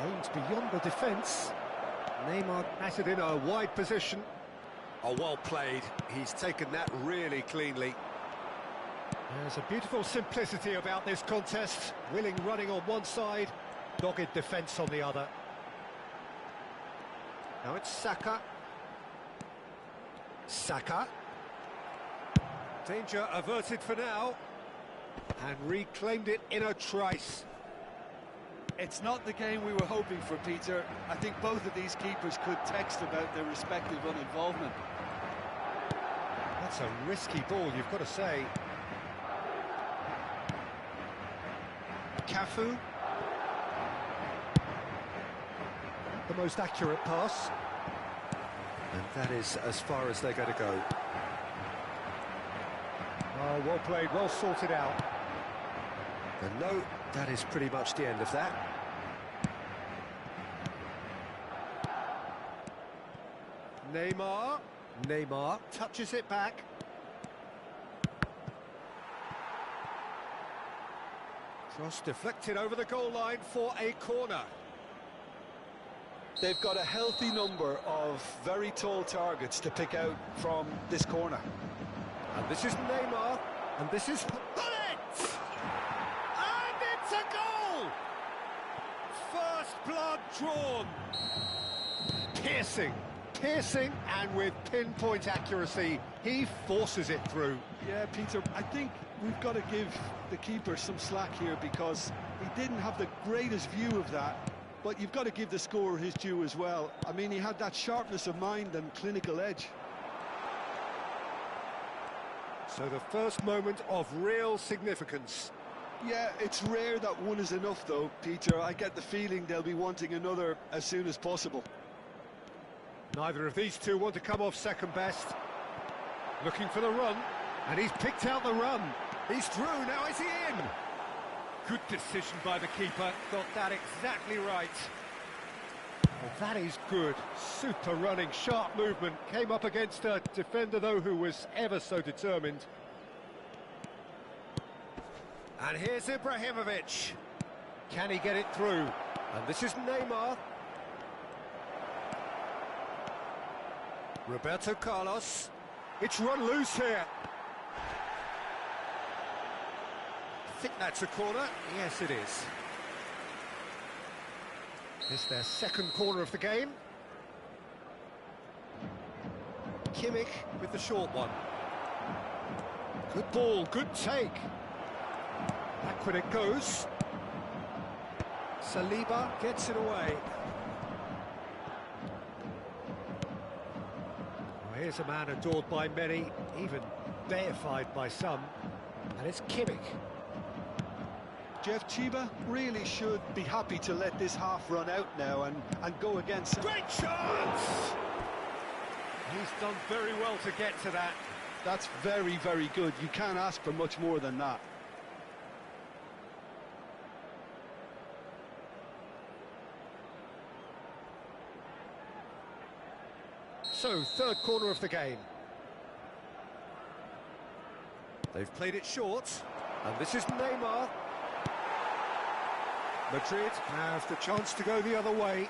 Aims beyond the defence. Neymar has it in a wide position. Oh, well played. He's taken that really cleanly. There's a beautiful simplicity about this contest. Willing running on one side, dogged defence on the other. Now it's Saka. Saka. Danger averted for now. And reclaimed it in a trice. It's not the game we were hoping for, Peter. I think both of these keepers could text about their respective uninvolvement. That's a risky ball, you've got to say. Cafu. The most accurate pass. And that is as far as they're going to go. Oh, well played, well sorted out. And no, that is pretty much the end of that. Neymar touches it back. Cross deflected over the goal line for a corner. They've got a healthy number of very tall targets to pick out from this corner. And this is Neymar, and this is Hullet! And it's a goal! First blood drawn. Piercing, and with pinpoint accuracy, he forces it through. Yeah, Peter, I think we've got to give the keeper some slack here because he didn't have the greatest view of that, but you've got to give the scorer his due as well. I mean, he had that sharpness of mind and clinical edge. So the first moment of real significance. Yeah, it's rare that one is enough, though, Peter. I get the feeling they'll be wanting another as soon as possible. Neither of these two want to come off second best. Looking for the run, and he's picked out the run. He's through, now is he in? Good decision by the keeper, got that exactly right. Well, that is good, super running, sharp movement. Came up against a defender, though, who was ever so determined. And here's Ibrahimovic. Can he get it through? And this is Neymar. Roberto Carlos. It's run loose here. think that's a corner. Yes, it is. It's their second corner of the game. Kimmich with the short one. Good ball, good take. Back when it goes. Saliba gets it away. Well, here's a man adored by many, even deified by some, and it's Kimmich. Jeff Chiba really should be happy to let this half run out now and go against... Great chance! He's done very well to get to that. That's very, very good. You can't ask for much more than that. So, third corner of the game. They've played it short, and this is Neymar. Madrid have the chance to go the other way.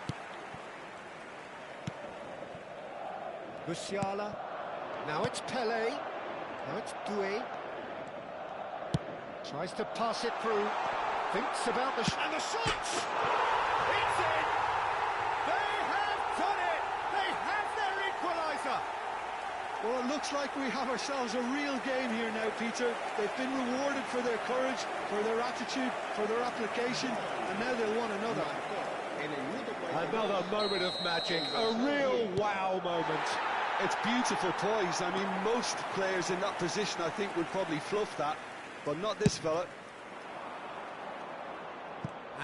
Musiala. Now it's Pele. Now it's Doué. Tries to pass it through. Thinks about the... and the shot! It's in! They have done it! They have their equaliser! Well, it looks like we have ourselves a real game here now, Peter. They've been rewarded for their courage, for their attitude, for their application, and now they'll want another. Another moment of magic, a real wow moment. It's beautiful poise. I mean, most players in that position, I think, would probably fluff that, but not this fella.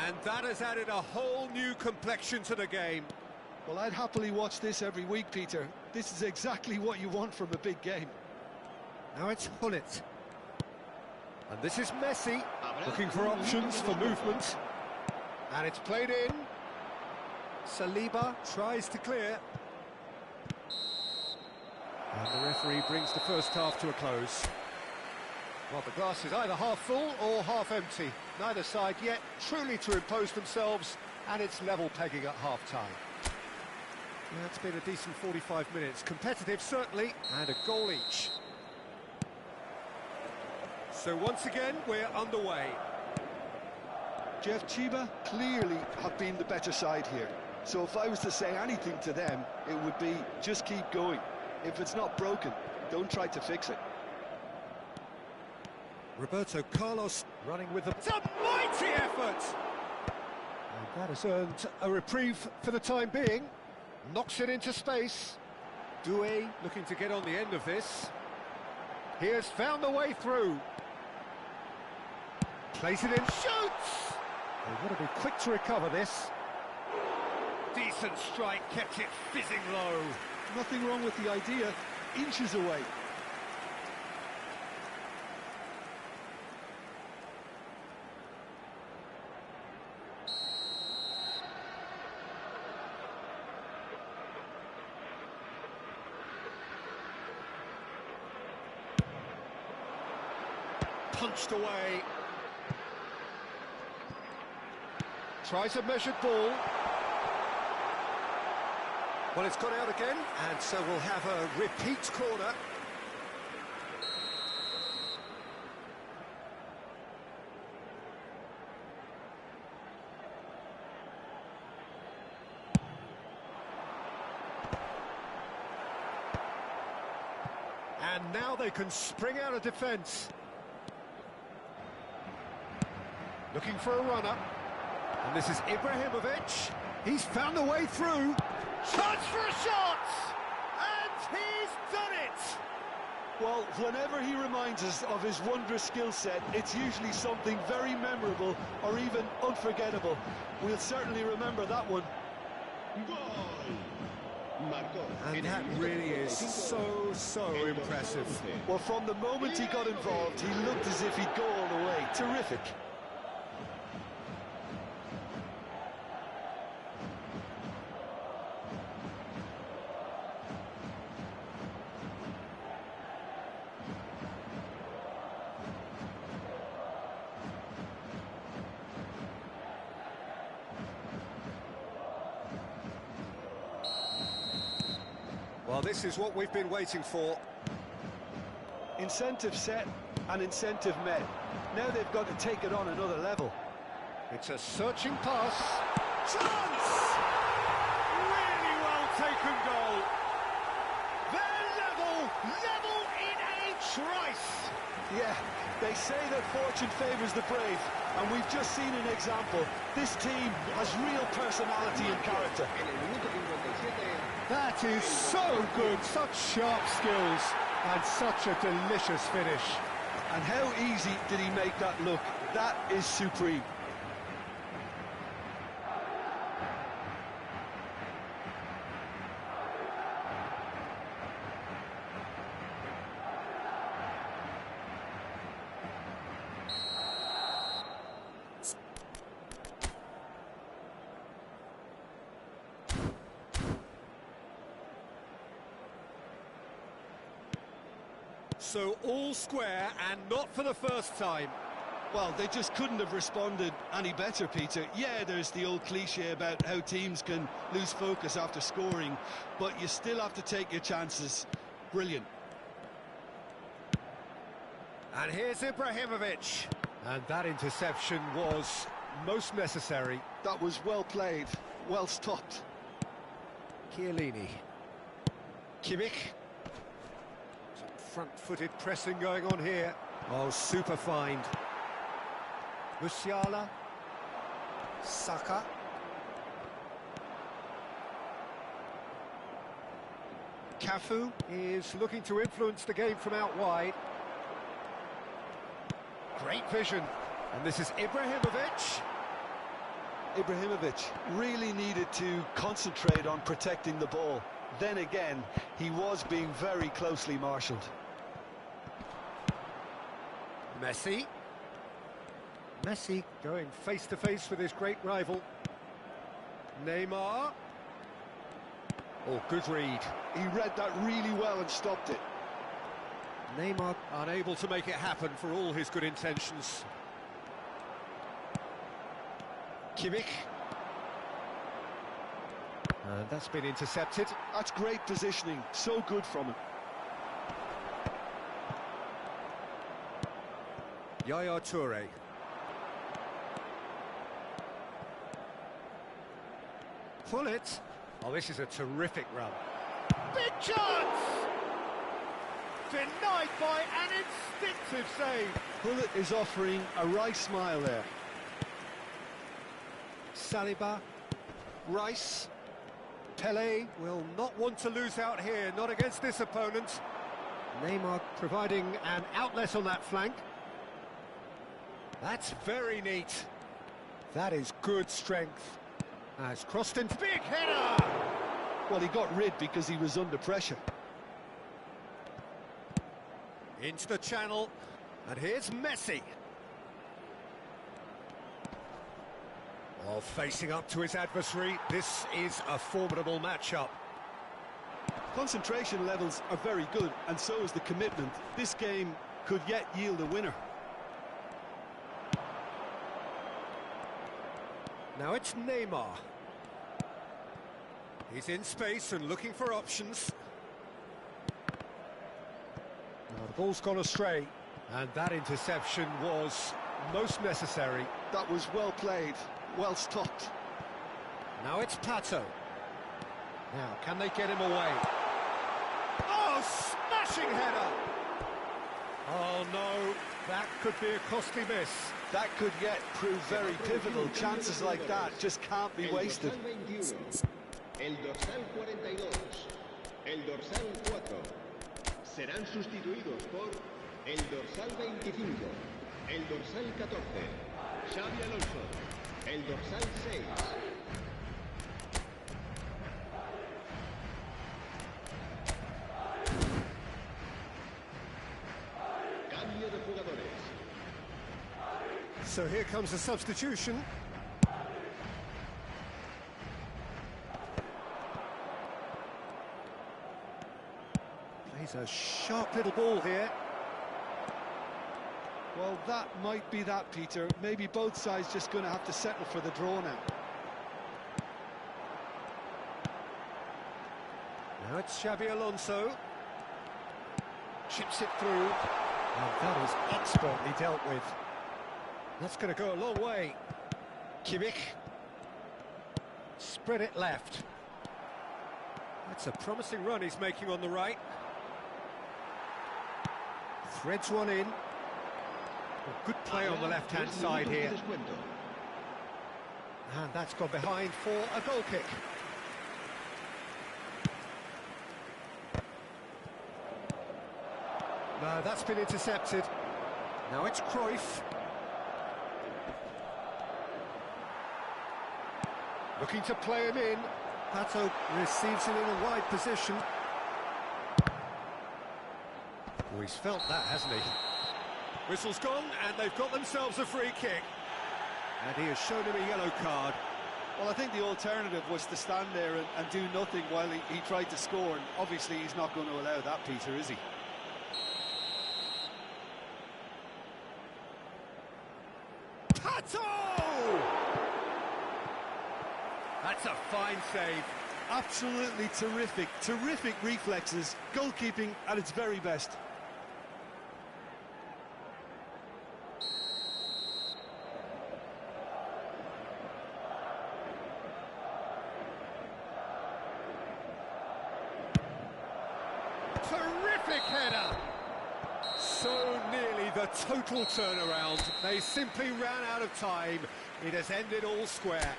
And that has added a whole new complexion to the game. Well, I'd happily watch this every week, Peter. This is exactly what you want from a big game. Now it's Hullet. And this is Messi, looking for options for movement. And it's played in. Saliba tries to clear. And the referee brings the first half to a close. Well, the glass is either half full or half empty. Neither side yet truly to impose themselves, and it's level pegging at half-time. Yeah, it's been a decent 45 minutes. Competitive, certainly, and a goal each. So once again, we're underway. Jeff Chiba clearly have been the better side here. So if I was to say anything to them, it would be just keep going. If it's not broken, don't try to fix it. Roberto Carlos running with the... It's a mighty effort! And that has earned a reprieve for the time being. Knocks it into space. Doué looking to get on the end of this. He has found the way through. Plays it in, shoots! They've got to be quick to recover this. Decent strike, kept it fizzing low. Nothing wrong with the idea, inches away. Punched away. Tries a measured ball. Well, it's gone out again, and so we'll have a repeat corner. And now they can spring out of defence. Looking for a runner. And this is Ibrahimovic. He's found a way through. Chance for a shot! And he's done it! Well, whenever he reminds us of his wondrous skill set, it's usually something very memorable or even unforgettable. We'll certainly remember that one. And that really is so impressive. Well, from the moment he got involved, he looked as if he'd go all the way. Terrific. Well, this is what we've been waiting for. Incentive set and incentive met. Now they've got to take it on another level. It's a searching pass. Chance! Really well taken goal. They're level in a trice. Yeah, they say that fortune favours the brave, and we've just seen an example. This team has real personality and character. That is so good, such sharp skills, and such a delicious finish. And how easy did he make that look? That is supreme. So all square, and not for the first time. Well, they just couldn't have responded any better, Peter. Yeah, there's the old cliche about how teams can lose focus after scoring, but you still have to take your chances. Brilliant. And here's Ibrahimovic. And that interception was most necessary. That was well played, well stopped. Chiellini. Kimmich. Front-footed pressing going on here. Oh, super find. Musiala. Saka. Cafu is looking to influence the game from out wide. Great vision. And this is Ibrahimovic. Ibrahimovic really needed to concentrate on protecting the ball. Then again, he was being very closely marshalled. Messi. Messi going face-to-face with his great rival. Neymar. Oh, good read. He read that really well and stopped it. Neymar unable to make it happen for all his good intentions. Kimmich. And that's been intercepted. That's great positioning, so good from him. Yaya Toure. Pull it. Oh, this is a terrific run. Big chance! Denied by an instinctive save. Pullet is offering a right smile there. Saliba. Rice. Pele will not want to lose out here, not against this opponent. Neymar providing an outlet on that flank. That's very neat. That is good strength. Has crossed into big header! Well, he got rid because he was under pressure. Into the channel, and here's Messi. Oh, facing up to his adversary, this is a formidable matchup. Concentration levels are very good, and so is the commitment. This game could yet yield a winner. Now it's Neymar. He's in space and looking for options. Now the ball's gone astray, and that interception was most necessary. That was well played, well stopped. Now it's Pato. Now, can they get him away? Oh, smashing header! Oh no, that could be a costly miss. That could yet prove very pivotal. Chances like that just can't be wasted. El dorsal 42, el dorsal 4, serán sustituidos por el dorsal 25, el dorsal 14, Xavi Alonso, el dorsal 6. Cambio de jugadores. So here comes a substitution. Plays a sharp little ball here. Well, that might be that, Peter. Maybe both sides just going to have to settle for the draw now. Now it's Xavi Alonso. Chips it through. And that is expertly dealt with. That's going to go a long way. Kimmich. Spread it left. That's a promising run he's making on the right. Threads one in. Well, good play on the left-hand side here. And that's gone behind for a goal kick. No, that's been intercepted. Now it's Cruyff. Looking to play him in. Pato receives it in a wide position. Oh, he's felt that, hasn't he? Whistle's gone, and they've got themselves a free kick. And he has shown him a yellow card. Well, I think the alternative was to stand there and do nothing while he tried to score, and obviously he's not going to allow that, Peter, is he? Pato! That's a fine save. Absolutely terrific, terrific reflexes, goalkeeping at its very best. Terrific header! So nearly the total turnaround. They simply ran out of time. It has ended all square.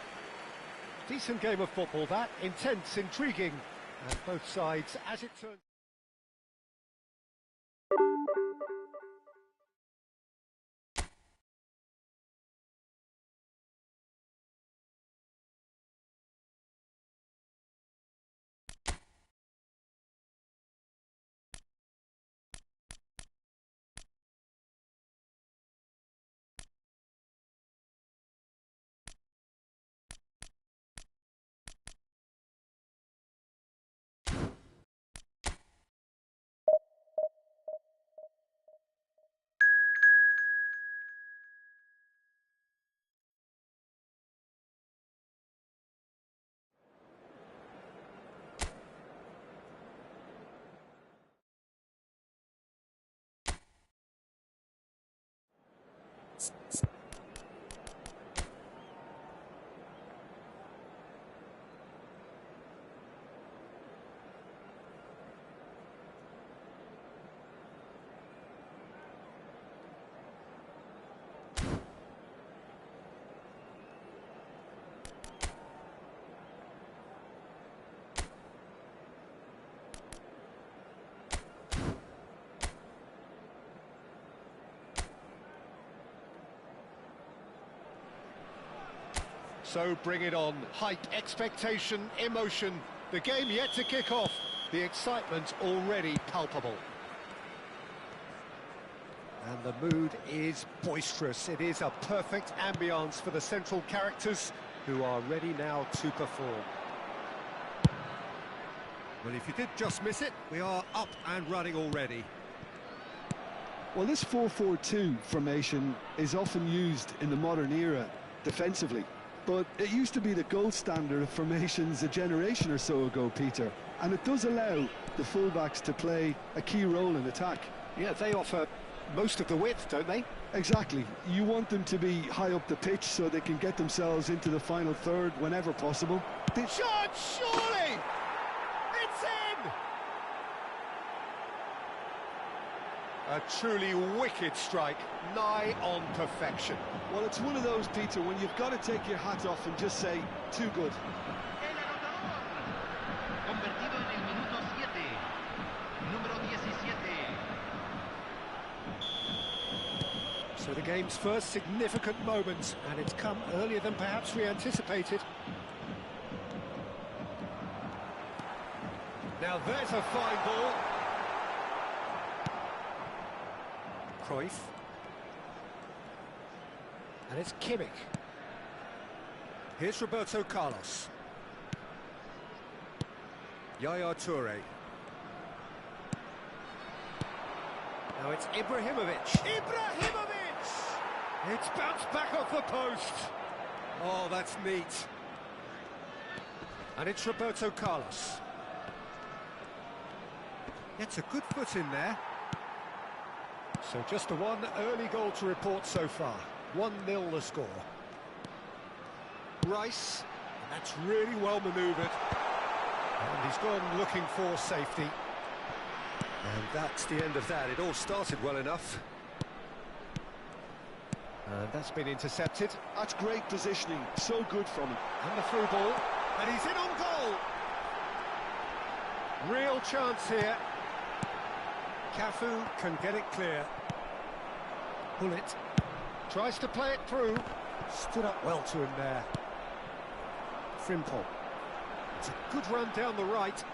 Decent game of football, that. Intense, intriguing. And both sides, as it turns... So bring it on. Hype, expectation, emotion. The game yet to kick off. The excitement already palpable. And the mood is boisterous. It is a perfect ambience for the central characters who are ready now to perform. Well, if you did just miss it, we are up and running already. Well, this 4-4-2 formation is often used in the modern era defensively. But it used to be the gold standard of formations a generation or so ago, Peter. And it does allow the fullbacks to play a key role in attack. Yeah, they offer most of the width, don't they? Exactly. You want them to be high up the pitch so they can get themselves into the final third whenever possible. Shot, surely! It's in! A truly wicked strike, nigh on perfection. Well, it's one of those, Peter, when you've got to take your hat off and just say, too good. Convertido en el minuto 7, número 17. So the game's first significant moment, and it's come earlier than perhaps we anticipated. Now there's a fine ball. Cruyff. And it's Kimmich. Here's Roberto Carlos. Yaya Toure. Now it's Ibrahimovic. Ibrahimovic! It's bounced back off the post. Oh, that's neat. And it's Roberto Carlos. Gets a good foot in there. So just the one early goal to report so far. 1-0 the score. Rice, and that's really well manoeuvred. And he's gone looking for safety. And that's the end of that. It all started well enough. And that's been intercepted. That's great positioning, so good from him. And the through ball, and he's in on goal. Real chance here. Cafu can get it clear. Bullet tries to play it through. Stood up well to him there. Frimpong. It's a good run down the right.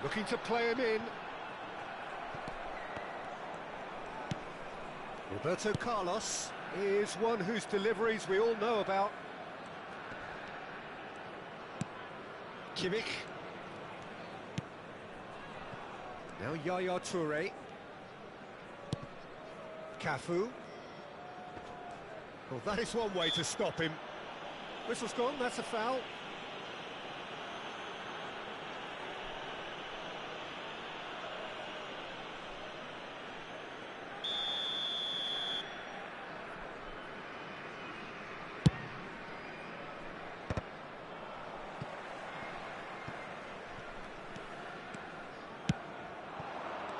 Looking to play him in. Roberto Carlos is one whose deliveries we all know about. Kimmich. Now Yaya Toure. Cafu. Well, that is one way to stop him. Whistle's gone, that's a foul.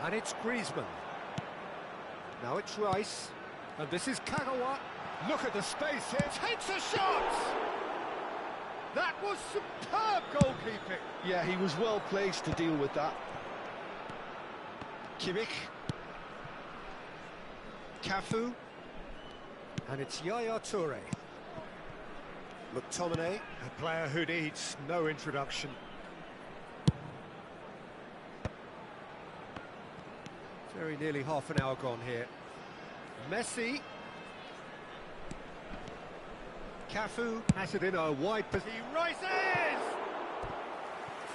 And it's Griezmann. Now it's Rice. And this is Kagawa. Look at the space here. Takes a shot! That was superb goalkeeping. Yeah, he was well placed to deal with that. Kimmich. Cafu. And it's Yaya Toure. McTominay, a player who needs no introduction. Very nearly half an hour gone here. Messi. Cafu has it in a wide position. He rises!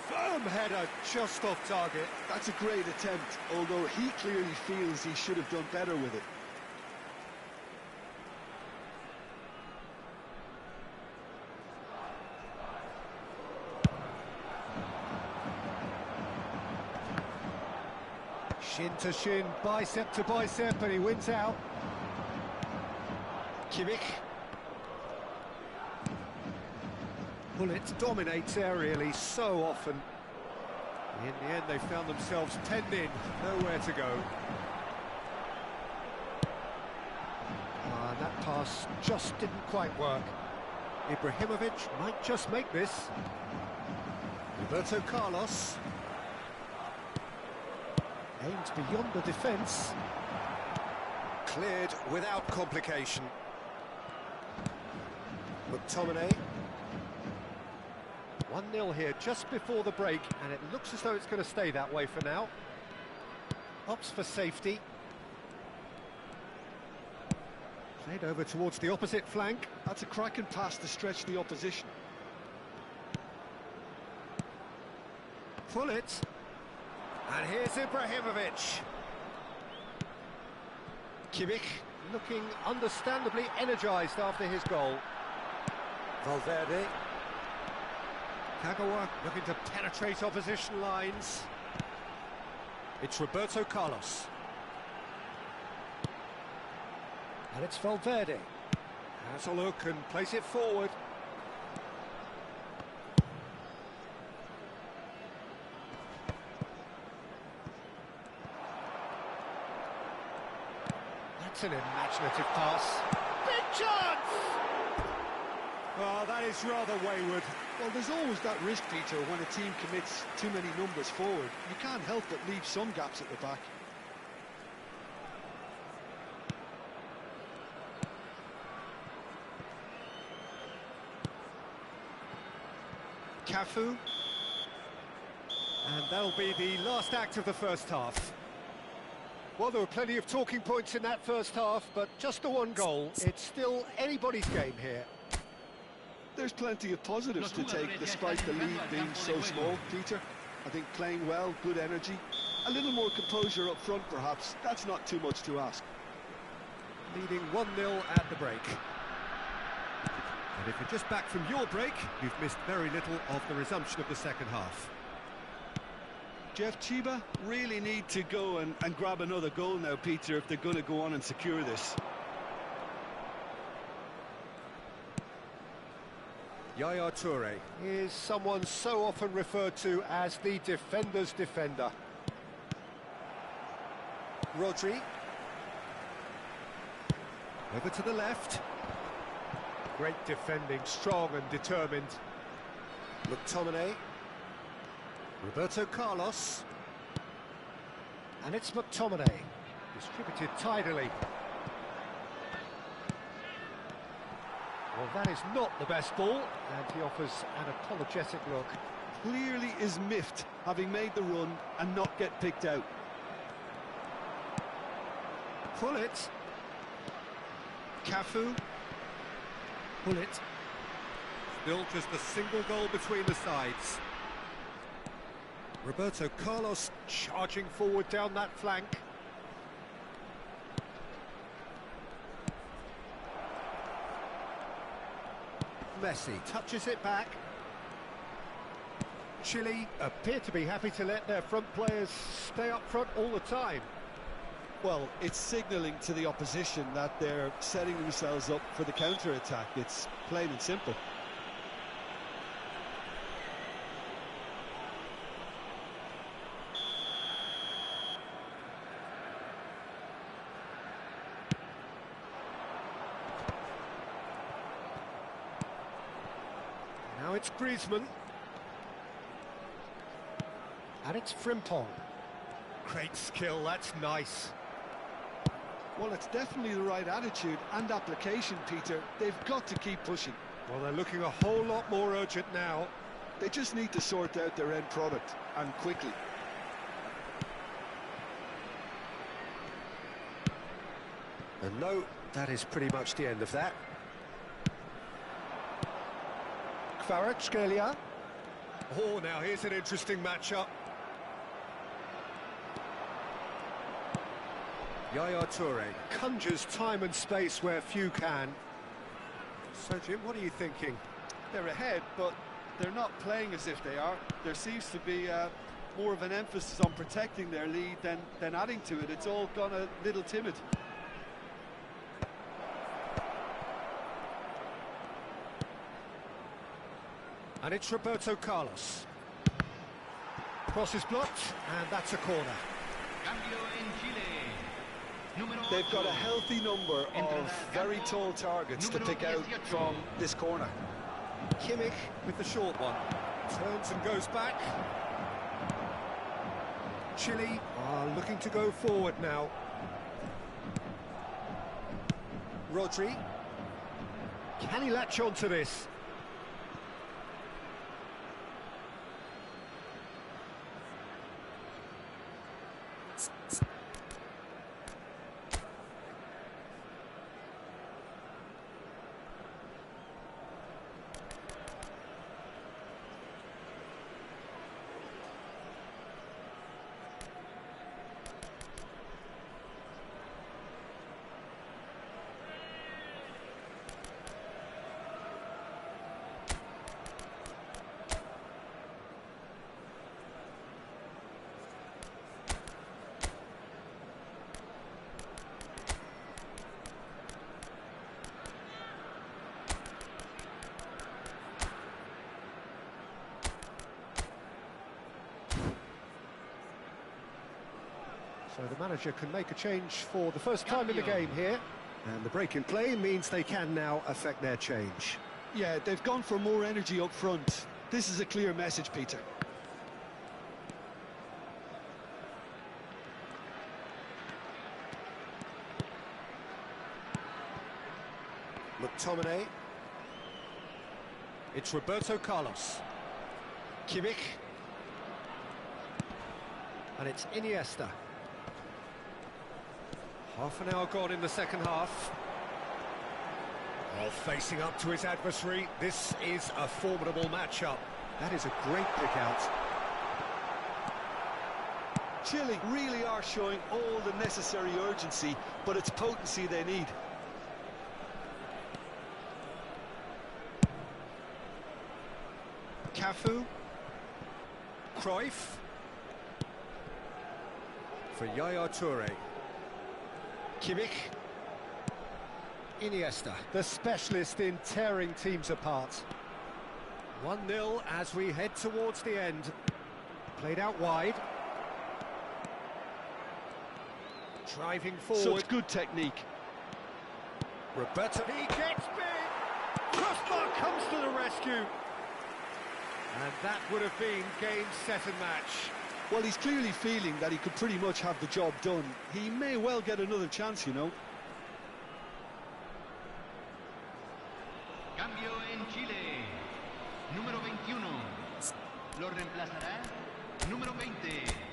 Firm header just off target. That's a great attempt, although he clearly feels he should have done better with it. Shin to shin, bicep to bicep, and he wins out. Kimmich. Bullet dominates aerially so often. In the end, they found themselves penned in, nowhere to go. That pass just didn't quite work. Ibrahimovic might just make this. Roberto Carlos. Aimed beyond the defence. Cleared without complication. McTominay. 1-0 here just before the break, and it looks as though it's going to stay that way for now. Opts for safety. Played over towards the opposite flank. That's a cracking pass to stretch the opposition. Pull it. And here's Ibrahimovic. Kimmich looking understandably energised after his goal. Valverde. Kagawa looking to penetrate opposition lines. It's Roberto Carlos. And it's Valverde. Has a look and place it forward. That's an imaginative pass. Big chance! Oh, that is rather wayward. Well, there's always that risk, Peter, when a team commits too many numbers forward. You can't help but leave some gaps at the back. Cafu. And that'll be the last act of the first half. Well, there were plenty of talking points in that first half, but just the one goal. It's still anybody's game here. There's plenty of positives to take, despite the lead being so small, Peter. I think playing well, good energy. A little more composure up front, perhaps. That's not too much to ask. Leading 1-0 at the break. And if you're just back from your break, you've missed very little of the resumption of the second half. Jeff, Chiba really need to go and grab another goal now, Peter, if they're going to go on and secure this. Yaya Toure is someone so often referred to as the defender's defender. Rodri. Over to the left. Great defending, strong and determined. McTominay. Roberto Carlos. And it's McTominay. Distributed tidily. Well, that is not the best ball, and he offers an apologetic look. Clearly is miffed, having made the run and not get picked out. Pull it. Cafu. Pull it. Still just a single goal between the sides. Roberto Carlos charging forward down that flank. Messi touches it back. Chile appear to be happy to let their front players stay up front all the time. Well, it's signalling to the opposition that they're setting themselves up for the counter-attack. It's plain and simple. Now it's Griezmann. And it's Frimpong. Great skill, that's nice. Well, it's definitely the right attitude and application, Peter. They've got to keep pushing. Well, they're looking a whole lot more urgent now. They just need to sort out their end product, and quickly. And no, that is pretty much the end of that. Kvaratskhelia. Oh, now here's an interesting matchup. Yaya Toure conjures time and space where few can. So, Jim, what are you thinking? They're ahead, but they're not playing as if they are. There seems to be more of an emphasis on protecting their lead than adding to it. It's all gone a little timid. And it's Roberto Carlos. Cross is blocked, and that's a corner. They've got a healthy number of very tall targets to pick out from this corner. Kimmich with the short one. Turns and goes back. Chile are looking to go forward now. Rodri. Can he latch on to this? So the manager can make a change for the first time in the game here. And the break in play means they can now affect their change. Yeah, they've gone for more energy up front. This is a clear message, Peter. McTominay. It's Roberto Carlos. Kimmich. And it's Iniesta. Half an hour gone in the second half. Well, facing up to his adversary, this is a formidable matchup. That is a great pick out. Chile really are showing all the necessary urgency, but it's potency they need. Cafu. Cruyff. For Yaya Toure. Kimmich. Iniesta, the specialist in tearing teams apart. 1-0 as we head towards the end. Played out wide. Driving forward. Such good technique. Roberto, he gets big! Crossbar comes to the rescue! And that would have been game, set and match. Well, he's clearly feeling that he could pretty much have the job done. He may well get another chance, you know. Cambio en Chile. Número 21. Lo reemplazará número 20.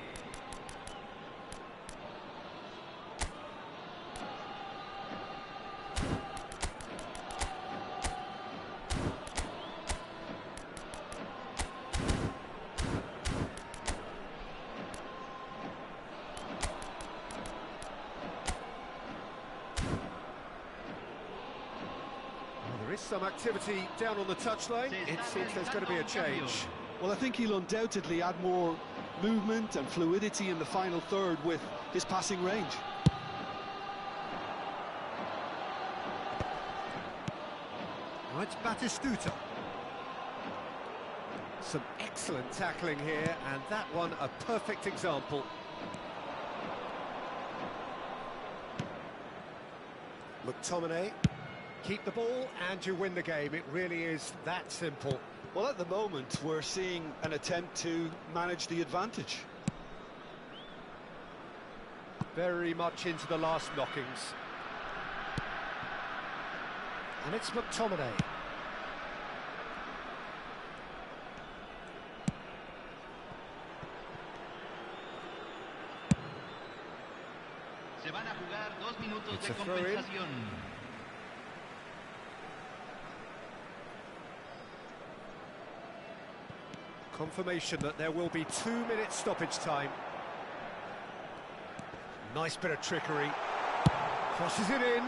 There is some activity down on the touchline. It seems there's going to be a change. Well, I think he'll undoubtedly add more movement and fluidity in the final third with his passing range. Now it's Batistuta. Some excellent tackling here, and that one a perfect example. McTominay. Keep the ball and you win the game. It really is that simple. Well, at the moment, we're seeing an attempt to manage the advantage. Very much into the last knockings. And it's McTominay. Se van a jugar 2 minutos It's de a throw-in. compensación. Confirmation that there will be 2 minutes stoppage time. Nice bit of trickery. Crosses it in.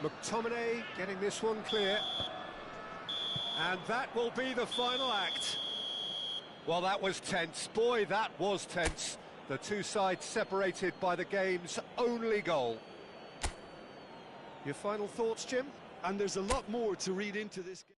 McTominay getting this one clear. And that will be the final act. Well, that was tense. Boy, that was tense. The two sides separated by the game's only goal. Your final thoughts, Jim? And there's a lot more to read into this game.